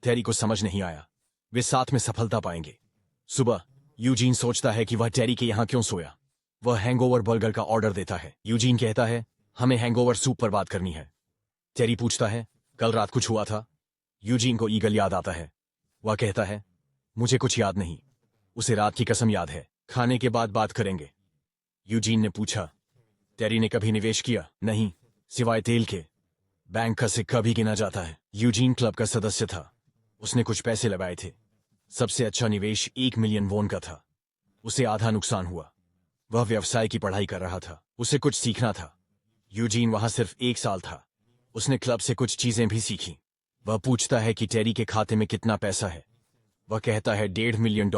टेरी को समझ नहीं आया। वे साथ में सफलता पाएंगे। सुबह यूजीन सोचता है कि वह टेरी के यहां क्यों सोया। वह हैंगओवर बर्गर का ऑर्डर देता है। यूजीन कहता है, हमें हैंगओवर सूप पर बात करनी है। टेरी पूछता है, कल रात कुछ हुआ था? यूजीन को ईगल याद आता है। वह कहता है, मुझे कुछ याद नहीं। उसे रात की कसम याद है। खाने के बाद बात करेंगे। यूजीन ने पूछा, टेरी ने कभी निवेश किया? नहीं, सिवाय तेल के। बैंक का सिक्का भी गिना जाता है। यूजीन क्लब का सदस्य था। उसने कुछ पैसे लगाए थे। सबसे अच्छा निवेश 1 मिलियन वोन का था। उसे आधा नुकसान हुआ। वह व्यवसाय की पढ़ाई कर रहा था। उसे कुछ सीखना था। यूजीन वहां सिर्फ 1 साल था। उसने क्लब से कुछ चीजें भी सीखी। वह पूछता है कि टेरी के खाते में कितना पैसा है। वह कहता है $1.5 मिलियन।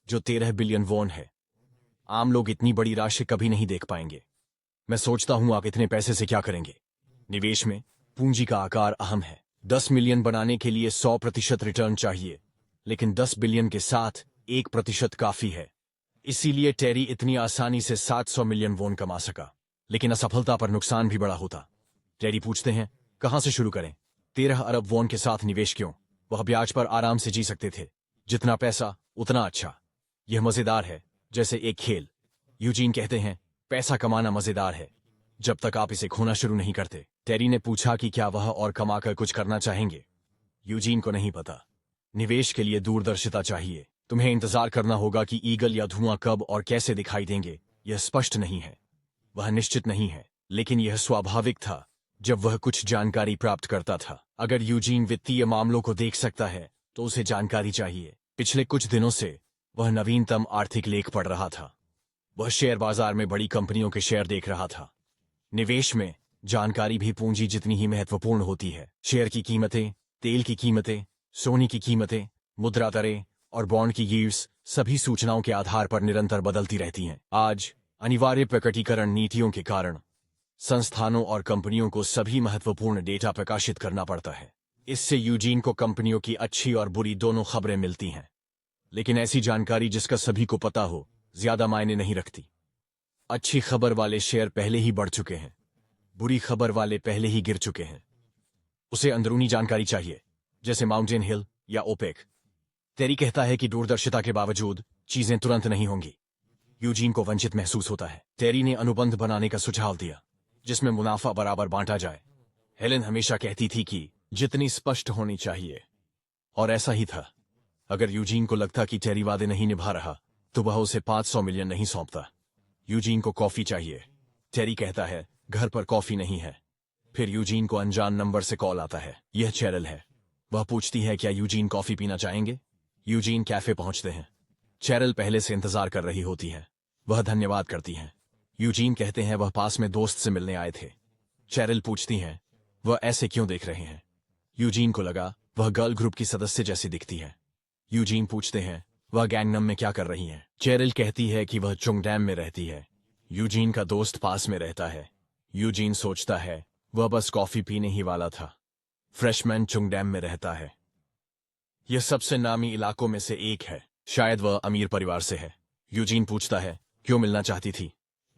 जो 13 बिलियन वॉन है। आम लोग इतनी बड़ी राशि कभी नहीं देख पाएंगे। मैं सोचता हूं आप इतने पैसे से क्या करेंगे। निवेश में पूंजी का आकार अहम है। 10 मिलियन बनाने के लिए 100% रिटर्न चाहिए, लेकिन 10 बिलियन के साथ 1% काफी है। इसीलिए टेरी इतनी आसानी से 700 मिलियन वॉन कमा सका। लेकिन असफलता पर नुकसान भी बड़ा होता। टेरी पूछते हैं, कहां से शुरू करें? 13 अरब वॉन के साथ निवेश क्यों? वह ब्याज पर आराम से जी सकते थे। जितना पैसा उतना अच्छा। यह मजेदार है, जैसे एक खेल। यूजीन कहते हैं, पैसा कमाना मजेदार है जब तक आप इसे खोना शुरू नहीं करते। टेरी ने पूछा कि क्या वह और कमाकर कुछ करना चाहेंगे। यूजीन को नहीं पता। निवेश के लिए दूरदर्शिता चाहिए। तुम्हें इंतजार करना होगा कि ईगल या धुआं कब और कैसे दिखाई देंगे। यह स्पष्ट नहीं है, वह निश्चित नहीं है, लेकिन यह स्वाभाविक था जब वह कुछ जानकारी प्राप्त करता था। अगर यूजीन वित्तीय मामलों को देख सकता है तो उसे जानकारी चाहिए। पिछले कुछ दिनों से वह नवीनतम आर्थिक लेख पढ़ रहा था। वह शेयर बाजार में बड़ी कंपनियों के शेयर देख रहा था। निवेश में जानकारी भी पूंजी जितनी ही महत्वपूर्ण होती है। शेयर की कीमतें, तेल की कीमतें, सोने की कीमतें, मुद्रा दरें और बॉन्ड की यील्ड्स सभी सूचनाओं के आधार पर निरंतर बदलती रहती हैं। आज अनिवार्य प्रकटीकरण नीतियों के कारण संस्थानों और कंपनियों को सभी महत्वपूर्ण डेटा प्रकाशित करना पड़ता है। इससे यूजीन को कंपनियों की अच्छी और बुरी दोनों खबरें मिलती हैं। लेकिन ऐसी जानकारी जिसका सभी को पता हो ज्यादा मायने नहीं रखती। अच्छी खबर वाले शेयर पहले ही बढ़ चुके हैं, बुरी खबर वाले पहले ही गिर चुके हैं। उसे अंदरूनी जानकारी चाहिए, जैसे माउंटेन हिल या ओपेक। टेरी कहता है कि दूरदर्शिता के बावजूद चीजें तुरंत नहीं होंगी। यूजीन को वंचित महसूस होता है। टेरी ने अनुबंध बनाने का सुझाव दिया जिसमें मुनाफा बराबर बांटा जाए। हेलेन हमेशा कहती थी कि जितनी स्पष्ट होनी चाहिए, और ऐसा ही था। अगर यूजीन को लगता कि टेरी वादे नहीं निभा रहा तो वह उसे 500 मिलियन नहीं सौंपता। यूजीन को कॉफी चाहिए। टेरी कहता है, घर पर कॉफी नहीं है। फिर यूजीन को अनजान नंबर से कॉल आता है। यह चेरल है। वह पूछती है, क्या यूजीन कॉफी पीना चाहेंगे? यूजीन कैफे पहुंचते हैं। चेरल पहले से इंतजार कर रही होती है। वह धन्यवाद करती है। यूजीन कहते हैं वह पास में दोस्त से मिलने आए थे। चेरल पूछती हैं, वह ऐसे क्यों देख रहे हैं? यूजीन को लगा वह गर्ल ग्रुप की सदस्य जैसी दिखती है। यूजीन पूछते हैं, वह गैंगनम में क्या कर रही हैं? चेरल कहती है कि वह चुंगडैम में रहती है। यूजीन का दोस्त पास में रहता है। यूजीन सोचता है वह बस कॉफी पीने ही वाला था। फ्रेशमैन चुंगडैम में रहता है। यह सबसे नामी इलाकों में से एक है। शायद वह अमीर परिवार से है। यूजीन पूछता है, क्यों मिलना चाहती थी?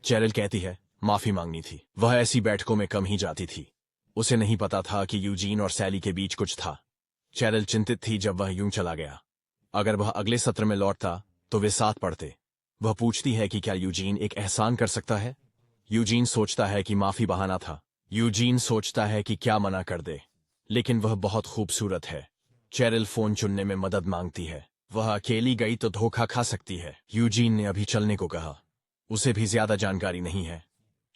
चेरल कहती है, माफी मांगनी थी। वह ऐसी बैठकों में कम ही जाती थी। उसे नहीं पता था कि यूजीन और सैली के बीच कुछ था। चेरल चिंतित थी जब वह यूं चला गया। अगर वह अगले सत्र में लौटता तो वे साथ पढ़ते। वह पूछती है कि क्या यूजीन एक एहसान कर सकता है? यूजीन सोचता है कि माफी बहाना था। यूजीन सोचता है कि क्या मना कर दे, लेकिन वह बहुत खूबसूरत है। चेरल फोन चुनने में मदद मांगती है। वह अकेली गई तो धोखा खा सकती है। यूजीन ने अभी चलने को कहा। उसे भी ज्यादा जानकारी नहीं है।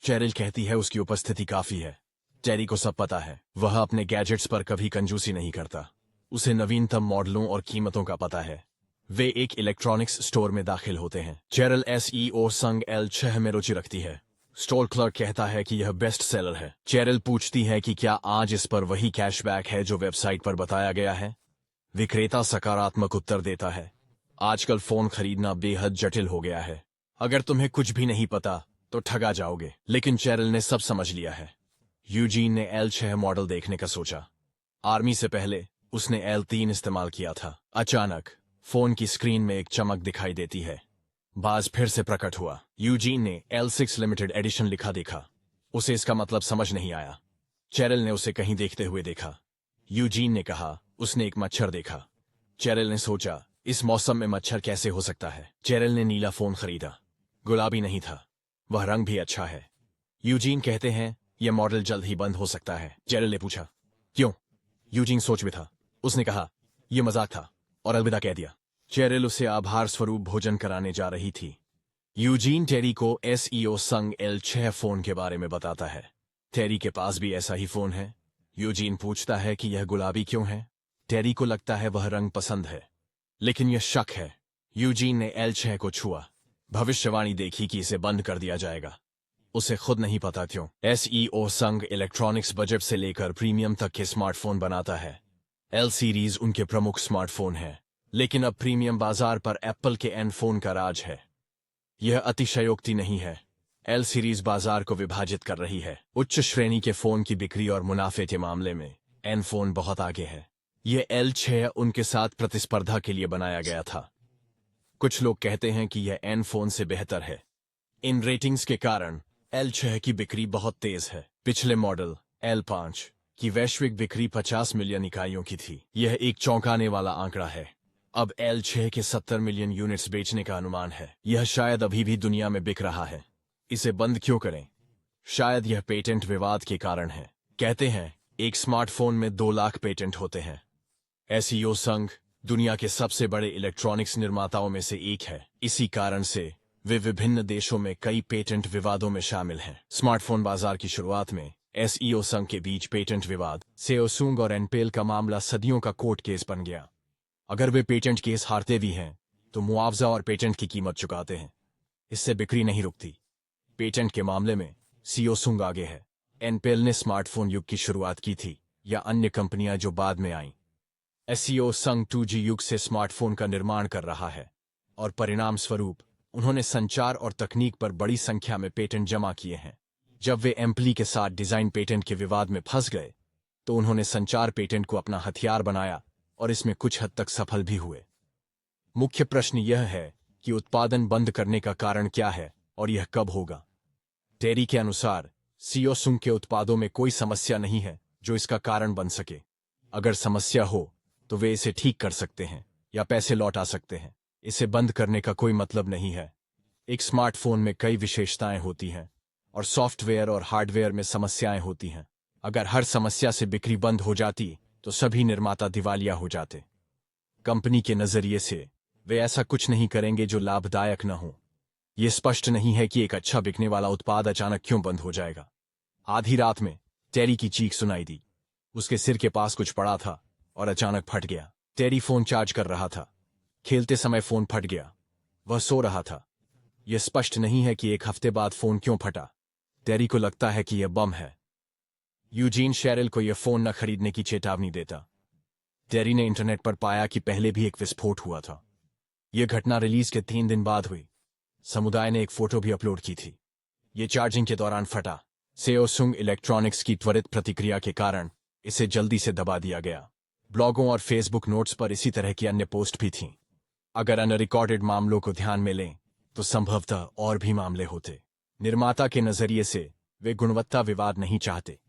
चेरल कहती है उसकी उपस्थिति काफी है। टेरी को सब पता है। वह अपने गैजेट्स पर कभी कंजूसी नहीं करता। उसे नवीनतम मॉडलों और कीमतों का पता है। वे एक इलेक्ट्रॉनिक्स स्टोर में दाखिल होते हैं। चेरल SEO संग L6 में रुचि रखती है। स्टोर क्लर्क कहता है कि यह बेस्ट सेलर है। चेरल पूछती है कि क्या आज इस पर वही कैशबैक है जो वेबसाइट पर बताया गया है? विक्रेता सकारात्मक उत्तर देता है, आजकल फोन खरीदना बेहद जटिल हो गया है। अगर तुम्हें कुछ भी नहीं पता तो ठगा जाओगे। लेकिन चेरल ने सब समझ लिया है। यूजीन ने L6 मॉडल देखने का सोचा। आर्मी से पहले उसने L3 इस्तेमाल किया था। अचानक फोन की स्क्रीन में एक चमक दिखाई देती है। बाज फिर से प्रकट हुआ। यूजीन ने L6 लिमिटेड एडिशन लिखा देखा। उसे इसका मतलब समझ नहीं आया। चेरल ने उसे कहीं देखते हुए देखा। यूजीन ने कहा, उसने एक मच्छर देखा। चेरल ने सोचा, इस मौसम में मच्छर कैसे हो सकता है? चेरल ने नीला फोन खरीदा। गुलाबी नहीं था। वह रंग भी अच्छा है। यूजीन कहते हैं, यह मॉडल जल्द ही बंद हो सकता है। चेरल ने पूछा, क्यों? यूजीन सोच में था। उसने कहा, यह मजाक था, और अलविदा कह दिया। चेरल उसे आभार स्वरूप भोजन कराने जा रही थी। यूजीन टेरी को SEO संग L6 फोन के बारे में बताता है। टेरी के पास भी ऐसा ही फोन है। यूजीन पूछता है कि यह गुलाबी क्यों है? टेरी को लगता है वह रंग पसंद है, लेकिन यह शक है। यूजीन ने L6 को छुआ। भविष्यवाणी देखी कि इसे बंद कर दिया जाएगा। उसे खुद नहीं पता क्यों। SEO संग इलेक्ट्रॉनिक्स बजट से लेकर प्रीमियम तक के स्मार्टफोन बनाता है। L सीरीज उनके प्रमुख स्मार्टफोन है। लेकिन अब प्रीमियम बाजार पर एप्पल के एन फोन का राज है। यह अतिशयोक्ति नहीं है। एल सीरीज बाजार को विभाजित कर रही है। उच्च श्रेणी के फोन की बिक्री और मुनाफे के मामले में एन फोन बहुत आगे है। यह L6 उनके साथ प्रतिस्पर्धा के लिए बनाया गया था। कुछ लोग कहते हैं कि यह एन फोन से बेहतर है। इन रेटिंग्स के कारण L6 की बिक्री बहुत तेज है। पिछले मॉडल L5 की वैश्विक बिक्री 50 मिलियन इकाइयों की थी। यह एक चौंकाने वाला आंकड़ा है। अब L6 के 70 मिलियन यूनिट्स बेचने का अनुमान है। यह शायद अभी भी दुनिया में बिक रहा है। इसे बंद क्यों करें? शायद यह पेटेंट विवाद के कारण है। कहते हैं एक स्मार्टफोन में 2 लाख पेटेंट होते हैं। एसईओ संघ दुनिया के सबसे बड़े इलेक्ट्रॉनिक्स निर्माताओं में से एक है। इसी कारण से वे विभिन्न देशों में कई पेटेंट विवादों में शामिल हैं। स्मार्टफोन बाजार की शुरुआत में एसईओ संघ के बीच पेटेंट विवाद सैमसंग और एनपेल का मामला सदियों का कोर्ट केस बन गया। अगर वे पेटेंट केस हारते भी हैं तो मुआवजा और पेटेंट की कीमत चुकाते हैं। इससे बिक्री नहीं रुकती। पेटेंट के मामले में सैमसंग आगे है। एनपेल ने स्मार्टफोन युग की शुरुआत की थी या अन्य कंपनियां जो बाद में आईं। एसईओ संघ 2G युग से स्मार्टफोन का निर्माण कर रहा है और परिणाम स्वरूप उन्होंने संचार और तकनीक पर बड़ी संख्या में पेटेंट जमा किए हैं। जब वे एम्पली के साथ डिजाइन पेटेंट के विवाद में फंस गए तो उन्होंने संचार पेटेंट को अपना हथियार बनाया और इसमें कुछ हद तक सफल भी हुए। मुख्य प्रश्न यह है कि उत्पादन बंद करने का कारण क्या है और यह कब होगा। टेरी के अनुसार सैमसंग के उत्पादों में कोई समस्या नहीं है जो इसका कारण बन सके। अगर समस्या हो तो वे इसे ठीक कर सकते हैं या पैसे लौटा सकते हैं। इसे बंद करने का कोई मतलब नहीं है। एक स्मार्टफोन में कई विशेषताएं होती हैं और सॉफ्टवेयर और हार्डवेयर में समस्याएं होती हैं। अगर हर समस्या से बिक्री बंद हो जाती तो सभी निर्माता दिवालिया हो जाते। कंपनी के नजरिए से वे ऐसा कुछ नहीं करेंगे जो लाभदायक न हो। यह स्पष्ट नहीं है कि एक अच्छा बिकने वाला उत्पाद अचानक क्यों बंद हो जाएगा। आधी रात में टेरी की चीख सुनाई दी। उसके सिर के पास कुछ पड़ा था और अचानक फट गया। टेरी फोन चार्ज कर रहा था। खेलते समय फोन फट गया। वह सो रहा था। यह स्पष्ट नहीं है कि एक हफ्ते बाद फोन क्यों फटा। टेरी को लगता है कि यह बम है। यूजीन शेरिल को यह फोन न खरीदने की चेतावनी देता। टेरी ने इंटरनेट पर पाया कि पहले भी एक विस्फोट हुआ था। यह घटना रिलीज के 3 दिन बाद हुई। समुदाय ने एक फोटो भी अपलोड की थी। यह चार्जिंग के दौरान फटा। सैमसंग इलेक्ट्रॉनिक्स की त्वरित प्रतिक्रिया के कारण इसे जल्दी से दबा दिया गया। ब्लॉगों और फेसबुक नोट्स पर इसी तरह की अन्य पोस्ट भी थीं। अगर अनरिकॉर्डेड मामलों को ध्यान में लें तो संभवतः और भी मामले होते। निर्माता के नजरिए से वे गुणवत्ता विवाद नहीं चाहते।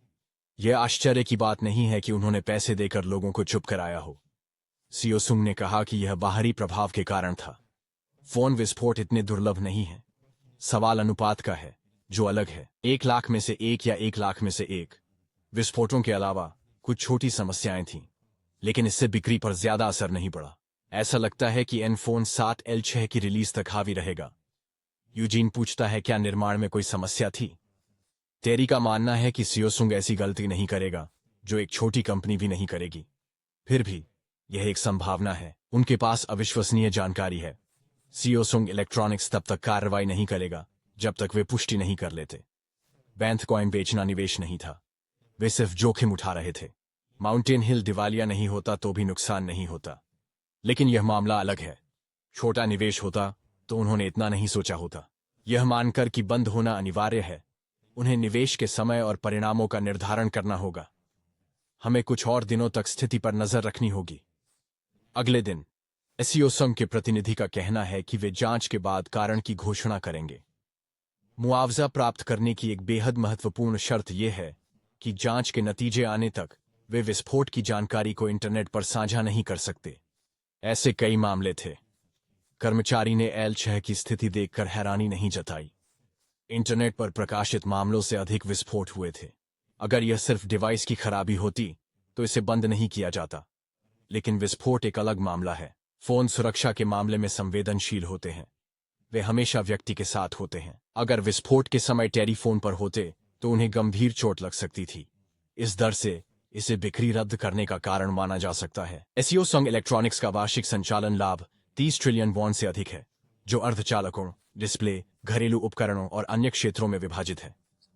यह आश्चर्य की बात नहीं है कि उन्होंने पैसे देकर लोगों को चुप कराया हो। सैमसंग ने कहा कि यह बाहरी प्रभाव के कारण था। फोन विस्फोट इतने दुर्लभ नहीं है। सवाल अनुपात का है जो अलग है। 1 लाख में से 1 या 1 लाख में से 1। विस्फोटों के अलावा कुछ छोटी समस्याएं थीं, लेकिन इससे बिक्री पर ज्यादा असर नहीं पड़ा। ऐसा लगता है कि एन फोन 7 L6 की रिलीज तक हावी रहेगा। यूजीन पूछता है क्या निर्माण में कोई समस्या थी। टेरी का मानना है कि सैमसंग ऐसी गलती नहीं करेगा जो एक छोटी कंपनी भी नहीं करेगी। फिर भी यह एक संभावना है। उनके पास अविश्वसनीय जानकारी है। सैमसंग इलेक्ट्रॉनिक्स तब तक कार्रवाई नहीं करेगा जब तक वे पुष्टि नहीं कर लेते। बैंथकॉइन बेचना निवेश नहीं था। वे सिर्फ जोखिम उठा रहे थे। माउंटेन हिल दिवालिया नहीं होता तो भी नुकसान नहीं होता। लेकिन यह मामला अलग है। छोटा निवेश होता तो उन्होंने इतना नहीं सोचा होता। यह मानकर कि बंद होना अनिवार्य है, उन्हें निवेश के समय और परिणामों का निर्धारण करना होगा। हमें कुछ और दिनों तक स्थिति पर नजर रखनी होगी। अगले दिन एसईओ संघ के प्रतिनिधि का कहना है कि वे जांच के बाद कारण की घोषणा करेंगे। मुआवजा प्राप्त करने की एक बेहद महत्वपूर्ण शर्त यह है कि जांच के नतीजे आने तक वे विस्फोट की जानकारी को इंटरनेट पर साझा नहीं कर सकते। ऐसे कई मामले थे। कर्मचारी ने L6 की स्थिति देखकर हैरानी नहीं जताई। इंटरनेट पर प्रकाशित मामलों से अधिक विस्फोट हुए थे। अगर यह सिर्फ डिवाइस की खराबी होती तो इसे बंद नहीं किया जाता। लेकिन विस्फोट एक अलग मामला है। फोन सुरक्षा के मामले में संवेदनशील होते हैं। वे हमेशा व्यक्ति के साथ होते हैं। अगर विस्फोट के समय टेरी फोन पर होते तो उन्हें गंभीर चोट लग सकती थी। इस दर से इसे बिक्री रद्द करने का कारण माना जा सकता है। एसईओ संघ इलेक्ट्रॉनिक्स का वार्षिक संचालन लाभ 30 ट्रिलियन वॉन से अधिक है, जो अर्धचालकों, डिस्प्ले, घरेलू उपकरणों और अन्य क्षेत्रों में विभाजित है।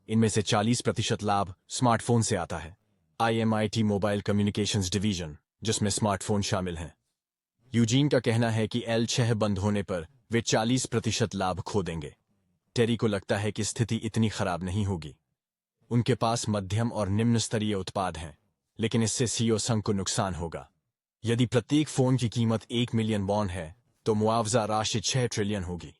इनमें से 40% लाभ स्मार्टफोन से आता है। IMIT मोबाइल कम्युनिकेशंस डिवीजन, जिसमें स्मार्टफोन शामिल हैं, यूजीन का कहना है कि L6 बंद होने पर वे 40% लाभ खो देंगे। टेरी को लगता है कि स्थिति इतनी खराब नहीं होगी। उनके पास मध्यम और निम्न स्तरीय उत्पाद हैं, लेकिन इससे सीईओ संघ को नुकसान होगा। यदि प्रत्येक फोन की कीमत 1 मिलियन वॉन है तो मुआवजा राशि 6 ट्रिलियन होगी।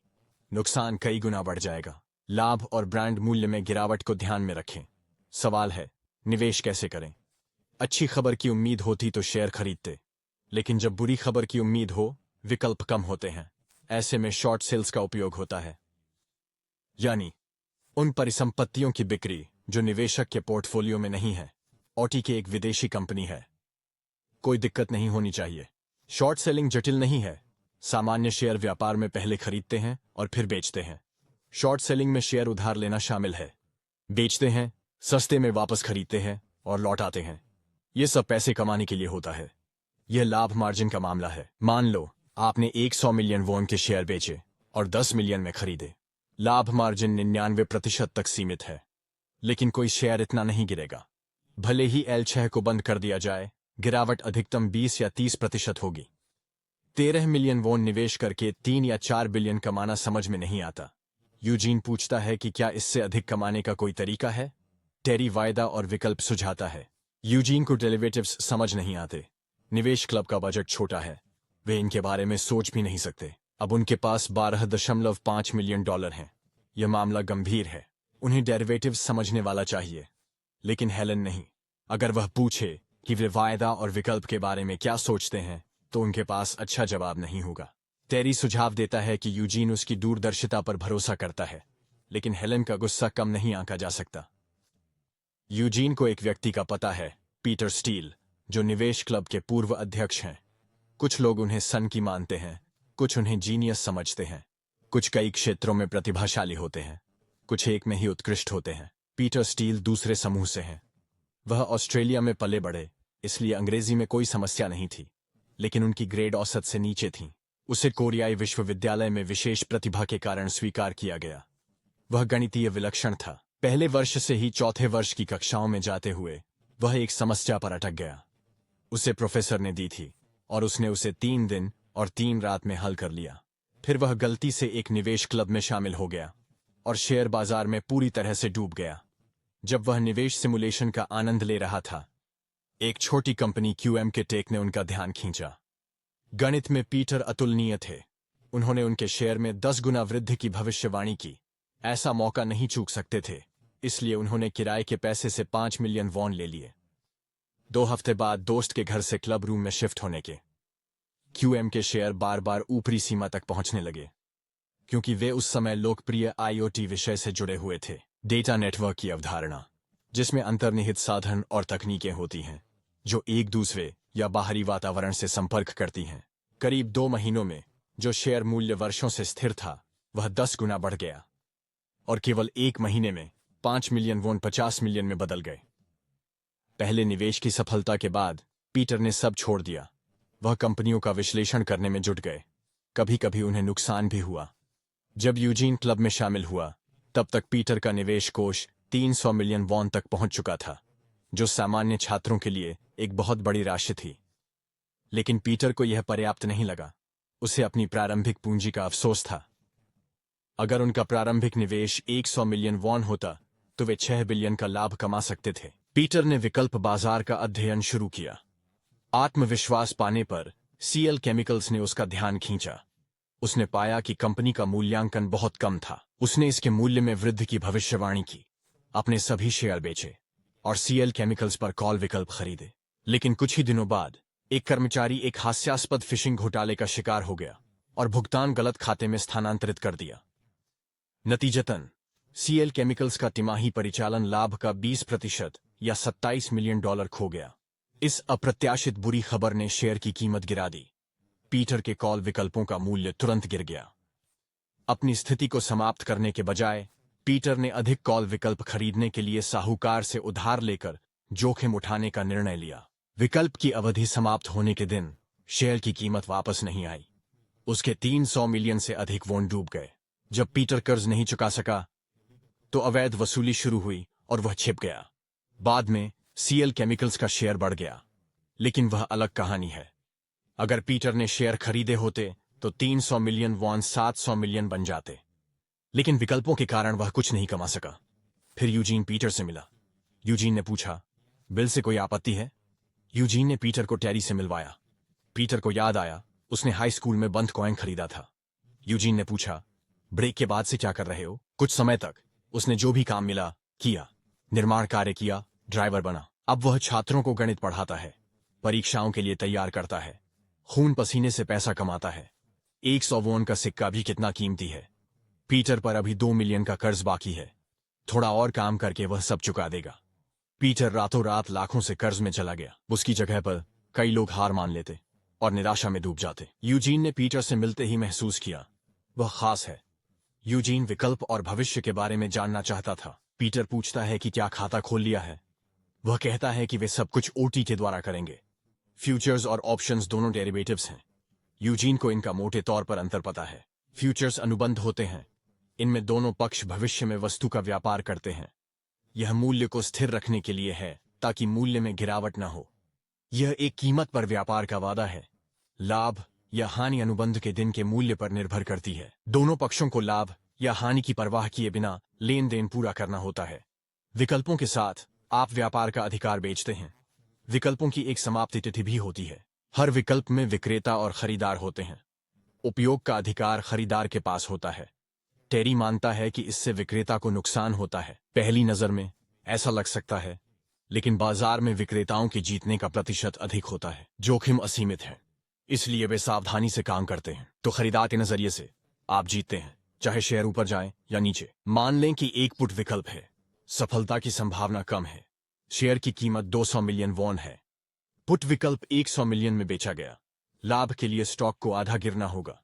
नुकसान कई गुना बढ़ जाएगा। लाभ और ब्रांड मूल्य में गिरावट को ध्यान में रखें। सवाल है, निवेश कैसे करें? अच्छी खबर की उम्मीद होती तो शेयर खरीदते, लेकिन जब बुरी खबर की उम्मीद हो, विकल्प कम होते हैं। ऐसे में शॉर्ट सेल्स का उपयोग होता है, यानी उन परिसंपत्तियों की बिक्री जो निवेशक के पोर्टफोलियो में नहीं है। ओटी की एक विदेशी कंपनी है। कोई दिक्कत नहीं होनी चाहिए। शॉर्ट सेलिंग जटिल नहीं है। सामान्य शेयर व्यापार में पहले खरीदते हैं और फिर बेचते हैं। शॉर्ट सेलिंग में शेयर उधार लेना शामिल है। बेचते हैं, सस्ते में वापस खरीदते हैं और लौटाते हैं। यह सब पैसे कमाने के लिए होता है। यह लाभ मार्जिन का मामला है। मान लो आपने 100 मिलियन वॉन के शेयर बेचे और 10 मिलियन में खरीदे। लाभ मार्जिन 99% तक सीमित है, लेकिन कोई शेयर इतना नहीं गिरेगा। भले ही L6 को बंद कर दिया जाए, गिरावट अधिकतम 20 या 30% होगी। 13 मिलियन वॉन निवेश करके 3 या 4 बिलियन कमाना समझ में नहीं आता। यूजीन पूछता है कि क्या इससे अधिक कमाने का कोई तरीका है? टेरी वायदा और विकल्प सुझाता है। यूजीन को डेरिवेटिव्स समझ नहीं आते। निवेश क्लब का बजट छोटा है, वे इनके बारे में सोच भी नहीं सकते। अब उनके पास 12.5 मिलियन डॉलर हैं। यह मामला गंभीर है। उन्हें डेरिवेटिव्स समझने वाला चाहिए, लेकिन हेलन नहीं। अगर वह पूछे कि वे वायदा और विकल्प के बारे में क्या सोचते हैं, तो उनके पास अच्छा जवाब नहीं होगा। टेरी सुझाव देता है कि यूजीन उसकी दूरदर्शिता पर भरोसा करता है, लेकिन हेलन का गुस्सा कम नहीं आंका जा सकता। यूजीन को एक व्यक्ति का पता है, पीटर स्टील, जो निवेश क्लब के पूर्व अध्यक्ष हैं। कुछ लोग उन्हें सन की मानते हैं, कुछ उन्हें जीनियस समझते हैं। कुछ कई क्षेत्रों में प्रतिभाशाली होते हैं, कुछ एक में ही उत्कृष्ट होते हैं। पीटर स्टील दूसरे समूह से हैं। वह ऑस्ट्रेलिया में पले बढ़े, इसलिए अंग्रेजी में कोई समस्या नहीं थी, लेकिन उनकी ग्रेड औसत से नीचे थी। उसे कोरियाई विश्वविद्यालय में विशेष प्रतिभा के कारण स्वीकार किया गया। वह गणितीय विलक्षण था। पहले वर्ष से ही चौथे वर्ष की कक्षाओं में जाते हुए वह एक समस्या पर अटक गया। उसे प्रोफेसर ने दी थी और उसने उसे 3 दिन और 3 रात में हल कर लिया। फिर वह गलती से एक निवेश क्लब में शामिल हो गया और शेयर बाजार में पूरी तरह से डूब गया। जब वह निवेश सिमुलेशन का आनंद ले रहा था, एक छोटी कंपनी QM के टेक ने उनका ध्यान खींचा। गणित में पीटर अतुलनीय थे। उन्होंने उनके शेयर में 10 गुना वृद्धि की भविष्यवाणी की। ऐसा मौका नहीं चूक सकते थे, इसलिए उन्होंने किराए के पैसे से 5 मिलियन वॉन ले लिए। 2 हफ्ते बाद दोस्त के घर से क्लब रूम में शिफ्ट होने के QM के शेयर बार बार ऊपरी सीमा तक पहुंचने लगे, क्योंकि वे उस समय लोकप्रिय IoT विषय से जुड़े हुए थे। डेटा नेटवर्क की अवधारणा, जिसमें अंतर्निहित साधन और तकनीकें होती हैं जो एक दूसरे या बाहरी वातावरण से संपर्क करती हैं। करीब 2 महीनों में जो शेयर मूल्य वर्षों से स्थिर था, वह 10 गुना बढ़ गया और केवल 1 महीने में 5 मिलियन वॉन 50 मिलियन में बदल गए। पहले निवेश की सफलता के बाद पीटर ने सब छोड़ दिया। वह कंपनियों का विश्लेषण करने में जुट गए। कभी कभी उन्हें नुकसान भी हुआ। जब यूजीन क्लब में शामिल हुआ, तब तक पीटर का निवेश कोष 300 मिलियन वॉन तक पहुंच चुका था, जो सामान्य छात्रों के लिए एक बहुत बड़ी राशि थी। लेकिन पीटर को यह पर्याप्त नहीं लगा। उसे अपनी प्रारंभिक पूंजी का अफसोस था। अगर उनका प्रारंभिक निवेश 100 मिलियन वॉन होता, तो वे 6 बिलियन का लाभ कमा सकते थे। पीटर ने विकल्प बाजार का अध्ययन शुरू किया। आत्मविश्वास पाने पर CL केमिकल्स ने उसका ध्यान खींचा। उसने पाया कि कंपनी का मूल्यांकन बहुत कम था। उसने इसके मूल्य में वृद्धि की भविष्यवाणी की, अपने सभी शेयर बेचे और CL केमिकल्स पर कॉल विकल्प खरीदे। लेकिन कुछ ही दिनों बाद एक कर्मचारी एक हास्यास्पद फिशिंग घोटाले का शिकार हो गया और भुगतान गलत खाते में स्थानांतरित कर दिया। नतीजतन CL केमिकल्स का तिमाही परिचालन लाभ का 20% या 27 मिलियन डॉलर खो गया। इस अप्रत्याशित बुरी खबर ने शेयर की कीमत गिरा दी। पीटर के कॉल विकल्पों का मूल्य तुरंत गिर गया। अपनी स्थिति को समाप्त करने के बजाय पीटर ने अधिक कॉल विकल्प खरीदने के लिए साहूकार से उधार लेकर जोखिम उठाने का निर्णय लिया। विकल्प की अवधि समाप्त होने के दिन शेयर की कीमत वापस नहीं आई। उसके 300 मिलियन से अधिक वॉन डूब गए। जब पीटर कर्ज नहीं चुका सका, तो अवैध वसूली शुरू हुई और वह छिप गया। बाद में CL केमिकल्स का शेयर बढ़ गया, लेकिन वह अलग कहानी है। अगर पीटर ने शेयर खरीदे होते तो 300 मिलियन वॉन 700 मिलियन बन जाते, लेकिन विकल्पों के कारण वह कुछ नहीं कमा सका। फिर यूजीन पीटर से मिला। यूजीन ने पूछा, बिल से कोई आपत्ति है? यूजीन ने पीटर को टेरी से मिलवाया। पीटर को याद आया उसने हाई स्कूल में बंद कॉइन खरीदा था। यूजीन ने पूछा, ब्रेक के बाद से क्या कर रहे हो? कुछ समय तक उसने जो भी काम मिला किया, निर्माण कार्य किया, ड्राइवर बना। अब वह छात्रों को गणित पढ़ाता है, परीक्षाओं के लिए तैयार करता है, खून पसीने से पैसा कमाता है। 100 वॉन का सिक्का भी कितना कीमती है। पीटर पर अभी 2 मिलियन का कर्ज बाकी है, थोड़ा और काम करके वह सब चुका देगा। पीटर रातों रात लाखों से कर्ज में चला गया। उसकी जगह पर कई लोग हार मान लेते और निराशा में डूब जाते। यूजीन ने पीटर से मिलते ही महसूस किया वह खास है। यूजीन विकल्प और भविष्य के बारे में जानना चाहता था। पीटर पूछता है कि क्या खाता खोल लिया है। वह कहता है कि वे सब कुछ ओटी के द्वारा करेंगे। फ्यूचर्स और ऑप्शंस दोनों डेरिवेटिव्स हैं। यूजीन को इनका मोटे तौर पर अंतर पता है। फ्यूचर्स अनुबंध होते हैं, इनमें दोनों पक्ष भविष्य में वस्तु का व्यापार करते हैं। यह मूल्य को स्थिर रखने के लिए है ताकि मूल्य में गिरावट न हो। यह एक कीमत पर व्यापार का वादा है। लाभ या हानि अनुबंध के दिन के मूल्य पर निर्भर करती है। दोनों पक्षों को लाभ या हानि की परवाह किए बिना लेन देन पूरा करना होता है। विकल्पों के साथ आप व्यापार का अधिकार बेचते हैं। विकल्पों की एक समाप्ति तिथि भी होती है। हर विकल्प में विक्रेता और खरीदार होते हैं। उपयोग का अधिकार खरीदार के पास होता है। टेरी मानता है कि इससे विक्रेता को नुकसान होता है। पहली नजर में ऐसा लग सकता है, लेकिन बाजार में विक्रेताओं के जीतने का प्रतिशत अधिक होता है। जोखिम असीमित है, इसलिए वे सावधानी से काम करते हैं। तो खरीदार के नजरिए से आप जीतते हैं, चाहे शेयर ऊपर जाए या नीचे। मान लें कि एक पुट विकल्प है, सफलता की संभावना कम है। शेयर की कीमत 200 मिलियन वॉन है। पुट विकल्प 100 मिलियन में बेचा गया। लाभ के लिए स्टॉक को आधा गिरना होगा।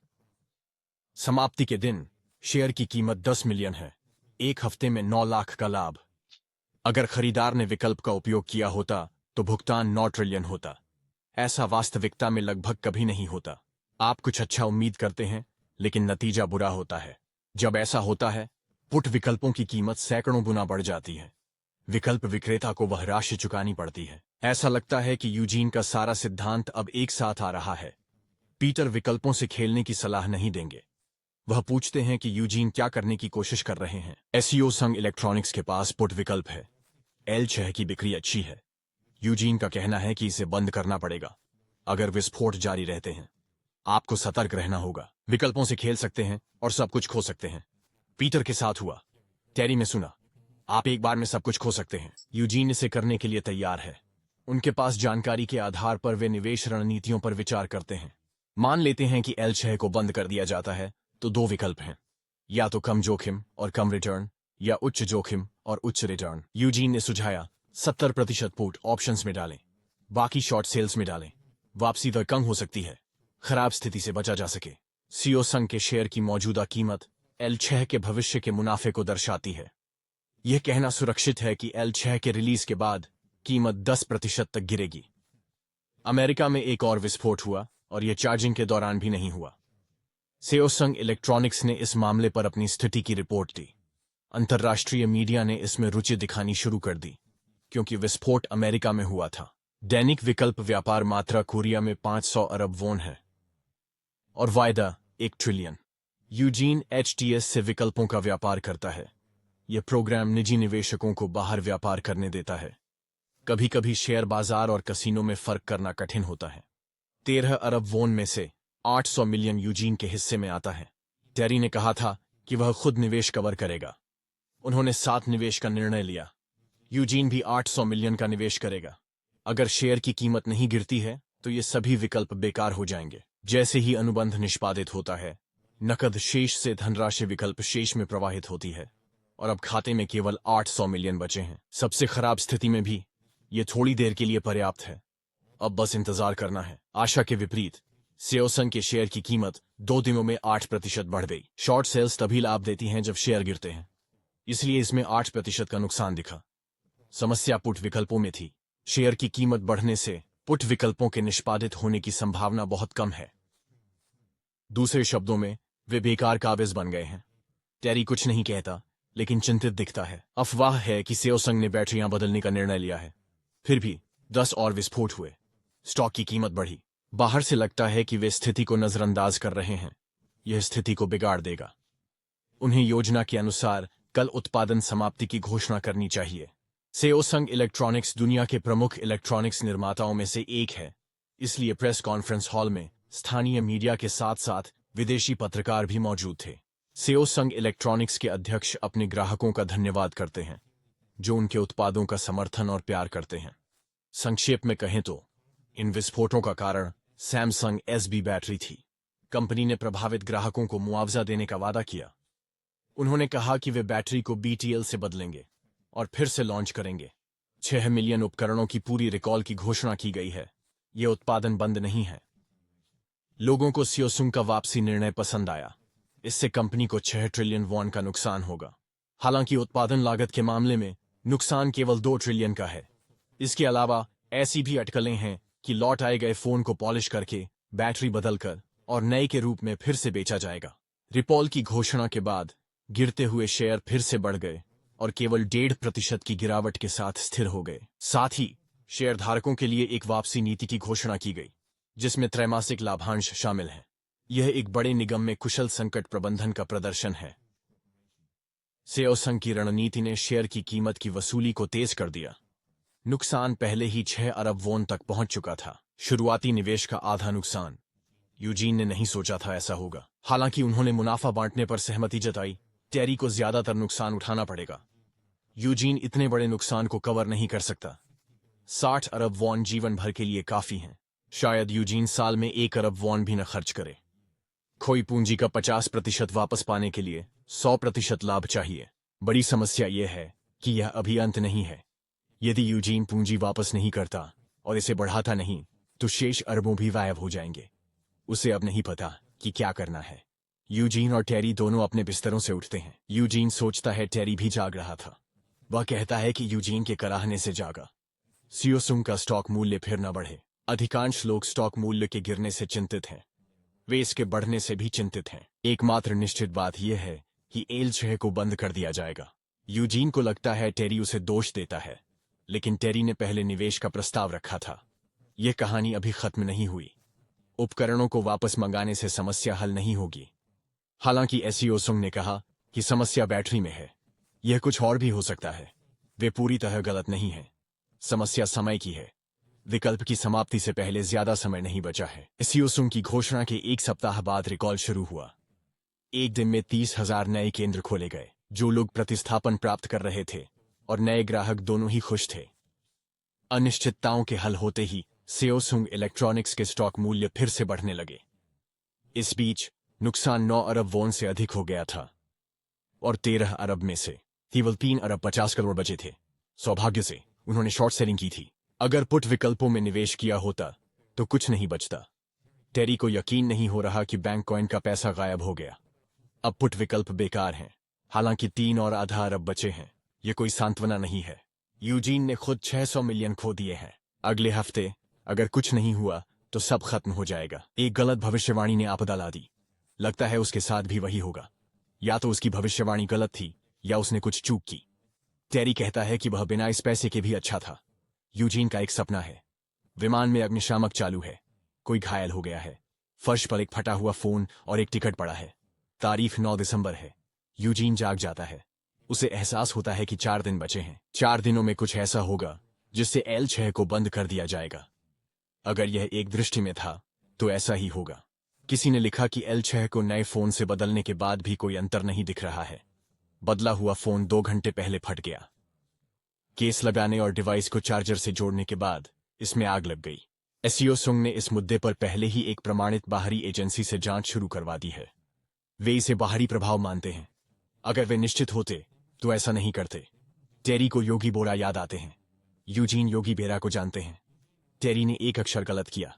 समाप्ति के दिन शेयर की कीमत 10 मिलियन है। एक हफ्ते में 9 लाख का लाभ। अगर खरीदार ने विकल्प का उपयोग किया होता तो भुगतान 9 ट्रिलियन होता। ऐसा वास्तविकता में लगभग कभी नहीं होता। आप कुछ अच्छा उम्मीद करते हैं, लेकिन नतीजा बुरा होता है। जब ऐसा होता है, पुट विकल्पों की कीमत सैकड़ों गुना बढ़ जाती है। विकल्प विक्रेता को वह राशि चुकानी पड़ती है। ऐसा लगता है कि यूजीन का सारा सिद्धांत अब एक साथ आ रहा है। पीटर विकल्पों से खेलने की सलाह नहीं देंगे। वह पूछते हैं कि यूजीन क्या करने की कोशिश कर रहे हैं। एसईओ संघ इलेक्ट्रॉनिक्स के पास पुट विकल्प है। L6 की बिक्री अच्छी है। यूजीन का कहना है कि इसे बंद करना पड़ेगा अगर विस्फोट जारी रहते हैं। आपको सतर्क रहना होगा। विकल्पों से खेल सकते हैं और सब कुछ खो सकते हैं। पीटर के साथ हुआ। टेरी ने सुना, आप एक बार में सब कुछ खो सकते हैं। यूजीन इसे करने के लिए तैयार है। उनके पास जानकारी के आधार पर वे निवेश रणनीतियों पर विचार करते हैं। मान लेते हैं कि L6 को बंद कर दिया जाता है तो 2 विकल्प हैं, या तो कम जोखिम और कम रिटर्न, या उच्च जोखिम और उच्च रिटर्न। यूजीन ने सुझाया 70% पुट ऑप्शंस में डालें, बाकी शॉर्ट सेल्स में डालें। वापसी दर कम हो सकती है, खराब स्थिति से बचा जा सके। सीओ संघ के शेयर की मौजूदा कीमत L6 के भविष्य के मुनाफे को दर्शाती है। यह कहना सुरक्षित है कि L6 के रिलीज के बाद कीमत 10% तक गिरेगी। अमेरिका में एक और विस्फोट हुआ और यह चार्जिंग के दौरान भी नहीं हुआ। सेओसंग इलेक्ट्रॉनिक्स ने इस मामले पर अपनी स्थिति की रिपोर्ट दी। अंतर्राष्ट्रीय मीडिया ने इसमें रुचि दिखानी शुरू कर दी क्योंकि विस्फोट अमेरिका में हुआ था। दैनिक विकल्प व्यापार मात्रा कोरिया में 500 अरब वॉन है और वायदा 1 ट्रिलियन। यूजीन HTS से विकल्पों का व्यापार करता है। यह प्रोग्राम निजी निवेशकों को बाहर व्यापार करने देता है। कभी कभी शेयर बाजार और कसिनो में फर्क करना कठिन होता है। 13 अरब वॉन में से 800 मिलियन यूजीन के हिस्से में आता है। टेरी ने कहा था कि वह खुद निवेश कवर करेगा। उन्होंने 7 निवेश का निर्णय लिया। यूजीन भी 800 मिलियन का निवेश करेगा। अगर शेयर की कीमत नहीं गिरती है तो ये सभी विकल्प बेकार हो जाएंगे। जैसे ही अनुबंध निष्पादित होता है, नकद शेष से धनराशि विकल्प शेष में प्रवाहित होती है और अब खाते में केवल 800 मिलियन बचे हैं। सबसे खराब स्थिति में भी ये थोड़ी देर के लिए पर्याप्त है। अब बस इंतजार करना है। आशा के विपरीत सेओसंग के शेयर की कीमत 2 दिनों में 8% बढ़ गई। शॉर्ट सेल्स तभी लाभ देती हैं जब शेयर गिरते हैं, इसलिए इसमें 8% का नुकसान दिखा। समस्या पुट विकल्पों में थी। शेयर की कीमत बढ़ने से पुट विकल्पों के निष्पादित होने की संभावना बहुत कम है। दूसरे शब्दों में, वे बेकार काबिज बन गए हैं। टेरी कुछ नहीं कहता, लेकिन चिंतित दिखता है। अफवाह है कि सेओसंग ने बैटरियां बदलने का निर्णय लिया है। फिर भी 10 और विस्फोट हुए। स्टॉक की कीमत बढ़ी। बाहर से लगता है कि वे स्थिति को नजरअंदाज कर रहे हैं। यह स्थिति को बिगाड़ देगा। उन्हें योजना के अनुसार कल उत्पादन समाप्ति की घोषणा करनी चाहिए। सेओसंग इलेक्ट्रॉनिक्स दुनिया के प्रमुख इलेक्ट्रॉनिक्स निर्माताओं में से एक है, इसलिए प्रेस कॉन्फ्रेंस हॉल में स्थानीय मीडिया के साथ साथ विदेशी पत्रकार भी मौजूद थे। सेओसंग इलेक्ट्रॉनिक्स के अध्यक्ष अपने ग्राहकों का धन्यवाद करते हैं जो उनके उत्पादों का समर्थन और प्यार करते हैं। संक्षेप में कहें तो इन विस्फोटों का कारण सैमसंग एसबी बैटरी थी। कंपनी ने प्रभावित ग्राहकों को मुआवजा देने का वादा किया। उन्होंने कहा कि वे बैटरी को बीटीएल से बदलेंगे और फिर से लॉन्च करेंगे। 6 मिलियन उपकरणों की पूरी रिकॉल की घोषणा की गई है। यह उत्पादन बंद नहीं है। लोगों को सेओसंग का वापसी निर्णय पसंद आया। इससे कंपनी को 6 ट्रिलियन वॉन का नुकसान होगा। हालांकि उत्पादन लागत के मामले में नुकसान केवल 2 ट्रिलियन का है। इसके अलावा ऐसी भी अटकलें हैं कि लौट आए गए फोन को पॉलिश करके बैटरी बदलकर और नए के रूप में फिर से बेचा जाएगा। रिकॉल की घोषणा के बाद गिरते हुए शेयर फिर से बढ़ गए और केवल 1.5% की गिरावट के साथ स्थिर हो गए। साथ ही शेयरधारकों के लिए एक वापसी नीति की घोषणा की गई जिसमें त्रैमासिक लाभांश शामिल है। यह एक बड़े निगम में कुशल संकट प्रबंधन का प्रदर्शन है। सेओसंग की रणनीति ने शेयर की कीमत की वसूली को तेज कर दिया। नुकसान पहले ही 6 अरब वॉन तक पहुंच चुका था। शुरुआती निवेश का आधा नुकसान। यूजीन ने नहीं सोचा था ऐसा होगा। हालांकि उन्होंने मुनाफा बांटने पर सहमति जताई। टेरी को ज्यादातर नुकसान उठाना पड़ेगा। यूजीन इतने बड़े नुकसान को कवर नहीं कर सकता। 60 अरब वॉन जीवन भर के लिए काफी हैं। शायद यूजीन साल में 1 अरब वॉन भी न खर्च करे। खोई पूंजी का 50% वापस पाने के लिए 100% लाभ चाहिए। बड़ी समस्या यह है कि यह अभी अंत नहीं है। यदि यूजीन पूंजी वापस नहीं करता और इसे बढ़ाता नहीं तो शेष अरबों भी गायब हो जाएंगे। उसे अब नहीं पता कि क्या करना है। यूजीन और टेरी दोनों अपने बिस्तरों से उठते हैं। यूजीन सोचता है टेरी भी जाग रहा था। वह कहता है कि यूजीन के कराहने से जागा। सेओसंग का स्टॉक मूल्य फिर न बढ़े। अधिकांश लोग स्टॉक मूल्य के गिरने से चिंतित हैं। वे इसके बढ़ने से भी चिंतित हैं। एकमात्र निश्चित बात यह है कि एल6 को बंद कर दिया जाएगा। यूजीन को लगता है टेरी उसे दोष देता है, लेकिन टेरी ने पहले निवेश का प्रस्ताव रखा था। यह कहानी अभी खत्म नहीं हुई। उपकरणों को वापस मंगाने से समस्या हल नहीं होगी। हालांकि सेओसंग ने कहा कि समस्या बैटरी में है। यह कुछ और भी हो सकता है। वे पूरी तरह गलत नहीं है। समस्या समय की है। विकल्प की समाप्ति से पहले ज्यादा समय नहीं बचा है। सेओसंग की घोषणा के 1 सप्ताह बाद रिकॉल शुरू हुआ। एक दिन में 30,000 नए केंद्र खोले गए। जो लोग प्रतिस्थापन प्राप्त कर रहे थे और नए ग्राहक दोनों ही खुश थे। अनिश्चितताओं के हल होते ही सेओसंग इलेक्ट्रॉनिक्स के स्टॉक मूल्य फिर से बढ़ने लगे। इस बीच नुकसान 9 अरब वॉन से अधिक हो गया था और 13 अरब में से केवल 3 अरब 50 करोड़ बचे थे। सौभाग्य से उन्होंने शॉर्ट सेलिंग की थी। अगर पुट विकल्पों में निवेश किया होता तो कुछ नहीं बचता। टेरी को यकीन नहीं हो रहा कि बैंक कॉइन का पैसा गायब हो गया। अब पुट विकल्प बेकार हैं। हालांकि 3 और आधा अरब बचे हैं। यह कोई सांत्वना नहीं है। यूजीन ने खुद 600 मिलियन खो दिए हैं। अगले हफ्ते अगर कुछ नहीं हुआ तो सब खत्म हो जाएगा। एक गलत भविष्यवाणी ने आपदा ला दी। लगता है उसके साथ भी वही होगा। या तो उसकी भविष्यवाणी गलत थी या उसने कुछ चूक की। टेरी कहता है कि वह बिना इस पैसे के भी अच्छा था। यूजीन का एक सपना है। विमान में अग्निशामक चालू है। कोई घायल हो गया है। फर्श पर एक फटा हुआ फोन और एक टिकट पड़ा है। तारीख 9 दिसंबर है। यूजीन जाग जाता है। उसे एहसास होता है कि 4 दिन बचे हैं। 4 दिनों में कुछ ऐसा होगा जिससे एल6 को बंद कर दिया जाएगा। अगर यह एक दृष्टि में था तो ऐसा ही होगा। किसी ने लिखा कि एल6 को नए फोन से बदलने के बाद भी कोई अंतर नहीं दिख रहा है। बदला हुआ फोन 2 घंटे पहले फट गया। केस लगाने और डिवाइस को चार्जर से जोड़ने के बाद इसमें आग लग गई। सेओसंग ने इस मुद्दे पर पहले ही एक प्रमाणित बाहरी एजेंसी से जांच शुरू करवा दी है। वे इसे बाहरी प्रभाव मानते हैं। अगर वे निश्चित होते तो ऐसा नहीं करते। टेरी को योगी बोरा याद आते हैं। यूजीन योगी बेरा को जानते हैं। टेरी ने एक अक्षर गलत किया।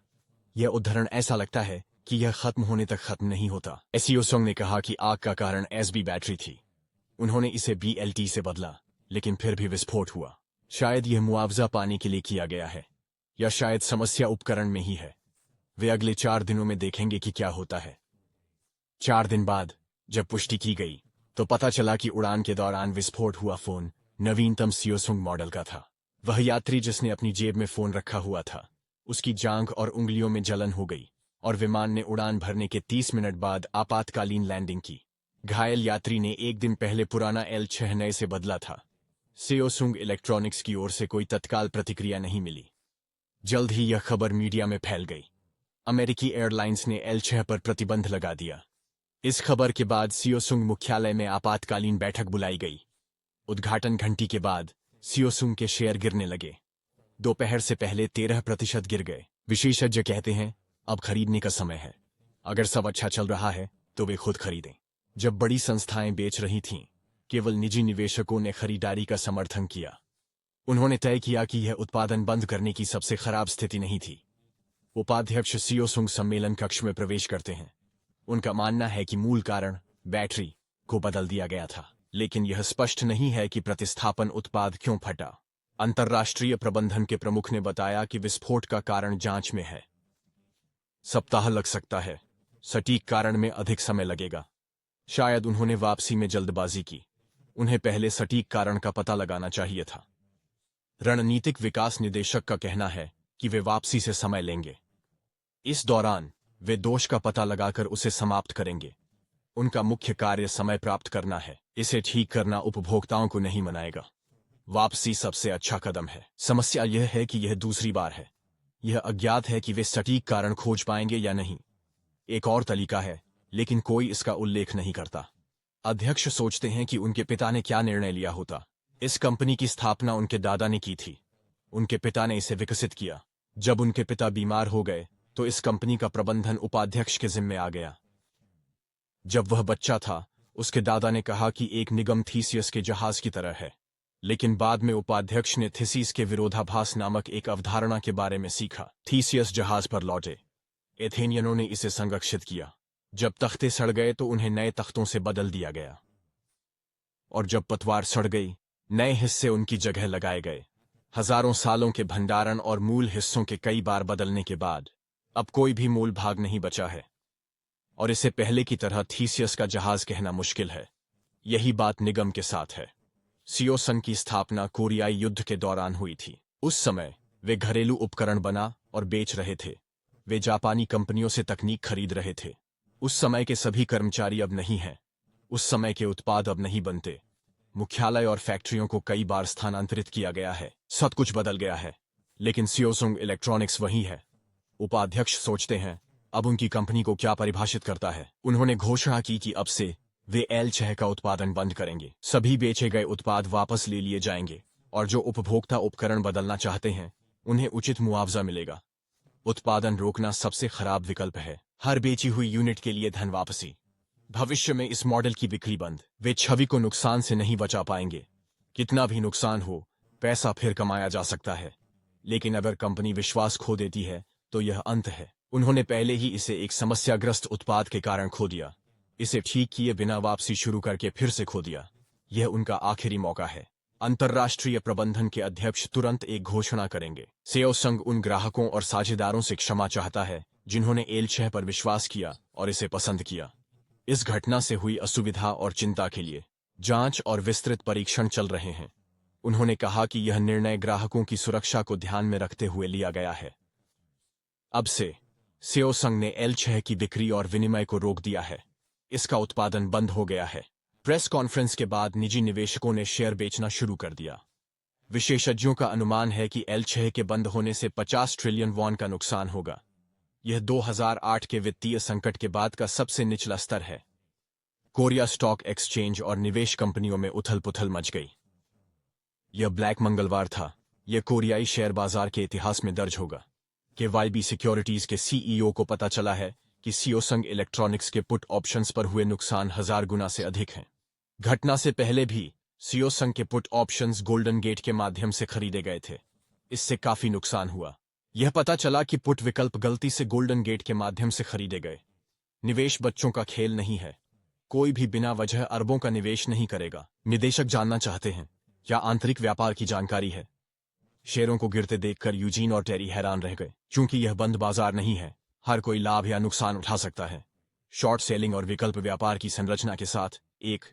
यह उदाहरण ऐसा लगता है कि यह खत्म होने तक खत्म नहीं होता। सेओसंग ने कहा कि आग का कारण एसबी बैटरी थी। उन्होंने इसे बीएलटी से बदला, लेकिन फिर भी विस्फोट हुआ। शायद यह मुआवजा पाने के लिए किया गया है या शायद समस्या उपकरण में ही है। वे अगले 4 दिनों में देखेंगे कि क्या होता है। 4 दिन बाद जब पुष्टि की गई तो पता चला कि उड़ान के दौरान विस्फोट हुआ फोन नवीनतम सेओसंग मॉडल का था। वह यात्री जिसने अपनी जेब में फोन रखा हुआ था उसकी जांघ और उंगलियों में जलन हो गई और विमान ने उड़ान भरने के 30 मिनट बाद आपातकालीन लैंडिंग की। घायल यात्री ने एक दिन पहले पुराना L6 नए से बदला था। सेओसुंग इलेक्ट्रॉनिक्स की ओर से कोई तत्काल प्रतिक्रिया नहीं मिली। जल्द ही यह खबर मीडिया में फैल गई। अमेरिकी एयरलाइंस ने L6 पर प्रतिबंध लगा दिया। इस खबर के बाद सेओसुंग मुख्यालय में आपातकालीन बैठक बुलाई गई। उद्घाटन घंटी के बाद सेओसुंग के शेयर गिरने लगे। दोपहर से पहले 13% गिर गए। विशेषज्ञ कहते हैं अब खरीदने का समय है। अगर सब अच्छा चल रहा है तो वे खुद खरीदें। जब बड़ी संस्थाएं बेच रही थीं, केवल निजी निवेशकों ने खरीदारी का समर्थन किया। उन्होंने तय किया कि यह उत्पादन बंद करने की सबसे खराब स्थिति नहीं थी। उपाध्यक्ष सेओसुंग सम्मेलन कक्ष में प्रवेश करते हैं। उनका मानना है कि मूल कारण बैटरी को बदल दिया गया था, लेकिन यह स्पष्ट नहीं है कि प्रतिस्थापन उत्पाद क्यों फटा। अंतर्राष्ट्रीय प्रबंधन के प्रमुख ने बताया कि विस्फोट का कारण जांच में है। सप्ताह लग सकता है। सटीक कारण में अधिक समय लगेगा। शायद उन्होंने वापसी में जल्दबाजी की। उन्हें पहले सटीक कारण का पता लगाना चाहिए था। रणनीतिक विकास निदेशक का कहना है कि वे वापसी से समय लेंगे। इस दौरान वे दोष का पता लगाकर उसे समाप्त करेंगे। उनका मुख्य कार्य समय प्राप्त करना है। इसे ठीक करना उपभोक्ताओं को नहीं मनाएगा। वापसी सबसे अच्छा कदम है। समस्या यह है कि यह दूसरी बार है। यह अज्ञात है कि वे सटीक कारण खोज पाएंगे या नहीं। एक और तरीका है, लेकिन कोई इसका उल्लेख नहीं करता। अध्यक्ष सोचते हैं कि उनके पिता ने क्या निर्णय लिया होता। इस कंपनी की स्थापना उनके दादा ने की थी। उनके पिता ने इसे विकसित किया। जब उनके पिता बीमार हो गए तो इस कंपनी का प्रबंधन उपाध्यक्ष के जिम्मे आ गया। जब वह बच्चा था, उसके दादा ने कहा कि एक निगम थीसियस के जहाज की तरह है, लेकिन बाद में उपाध्यक्ष ने थीसिस के विरोधाभास नामक एक अवधारणा के बारे में सीखा। थीसियस जहाज पर लौटे। एथेनियनों ने इसे संरक्षित किया। जब तख्ते सड़ गए तो उन्हें नए तख्तों से बदल दिया गया, और जब पतवार सड़ गई, नए हिस्से उनकी जगह लगाए गए। हजारों सालों के भंडारण और मूल हिस्सों के कई बार बदलने के बाद अब कोई भी मूल भाग नहीं बचा है, और इसे पहले की तरह थीसियस का जहाज कहना मुश्किल है। यही बात निगम के साथ है। सेओसंग की स्थापना कोरियाई युद्ध के दौरान हुई थी। उस समय वे घरेलू उपकरण बना और बेच रहे थे। वे जापानी कंपनियों से तकनीक खरीद रहे थे। उस समय के सभी कर्मचारी अब नहीं हैं। उस समय के उत्पाद अब नहीं बनते। मुख्यालय और फैक्ट्रियों को कई बार स्थानांतरित किया गया है। सब कुछ बदल गया है, लेकिन सेओसुंग इलेक्ट्रॉनिक्स वही है। उपाध्यक्ष सोचते हैं अब उनकी कंपनी को क्या परिभाषित करता है। उन्होंने घोषणा की कि अब से वे L6 का उत्पादन बंद करेंगे। सभी बेचे गए उत्पाद वापस ले लिए जाएंगे, और जो उपभोक्ता उपकरण बदलना चाहते हैं उन्हें उचित मुआवजा मिलेगा। उत्पादन रोकना सबसे खराब विकल्प है। हर बेची हुई यूनिट के लिए धन वापसी। भविष्य में इस मॉडल की बिक्री बंद। वे छवि को नुकसान से नहीं बचा पाएंगे। कितना भी नुकसान हो, पैसा फिर कमाया जा सकता है, लेकिन अगर कंपनी विश्वास खो देती है तो यह अंत है। उन्होंने पहले ही इसे एक समस्याग्रस्त उत्पाद के कारण खो दिया। इसे ठीक किए बिना वापसी शुरू करके फिर से खो दिया। यह उनका आखिरी मौका है। अंतर्राष्ट्रीय प्रबंधन के अध्यक्ष तुरंत एक घोषणा करेंगे। सेओसंग उन ग्राहकों और साझेदारों से क्षमा चाहता है जिन्होंने L6 पर विश्वास किया और इसे पसंद किया। इस घटना से हुई असुविधा और चिंता के लिए जांच और विस्तृत परीक्षण चल रहे हैं। उन्होंने कहा कि यह निर्णय ग्राहकों की सुरक्षा को ध्यान में रखते हुए लिया गया है। अब से सेओसंग ने L6 की बिक्री और विनिमय को रोक दिया है। इसका उत्पादन बंद हो गया है। प्रेस कॉन्फ्रेंस के बाद निजी निवेशकों ने शेयर बेचना शुरू कर दिया। विशेषज्ञों का अनुमान है कि L6 के बंद होने से 50 ट्रिलियन वॉन का नुकसान होगा। यह 2008 के वित्तीय संकट के बाद का सबसे निचला स्तर है। कोरिया स्टॉक एक्सचेंज और निवेश कंपनियों में उथल-पुथल मच गई। यह ब्लैक मंगलवार था। यह कोरियाई शेयर बाजार के इतिहास में दर्ज होगा। KYB सिक्योरिटीज के CEO को पता चला है कि सेओसंग इलेक्ट्रॉनिक्स के पुट ऑप्शंस पर हुए नुकसान 1000 गुना से अधिक हैं। घटना से पहले भी सेओसंग के पुट ऑप्शंस गोल्डन गेट के माध्यम से खरीदे गए थे। इससे काफी नुकसान हुआ। यह पता चला कि पुट विकल्प गलती से गोल्डन गेट के माध्यम से खरीदे गए। निवेश बच्चों का खेल नहीं है। कोई भी बिना वजह अरबों का निवेश नहीं करेगा। निदेशक जानना चाहते हैं क्या आंतरिक व्यापार की जानकारी है। शेयरों को गिरते देखकर यूजीन और टेरी हैरान रह गए। क्योंकि यह बंद बाजार नहीं है, हर कोई लाभ या नुकसान उठा सकता है। शॉर्ट सेलिंग और विकल्प व्यापार की संरचना के साथ एक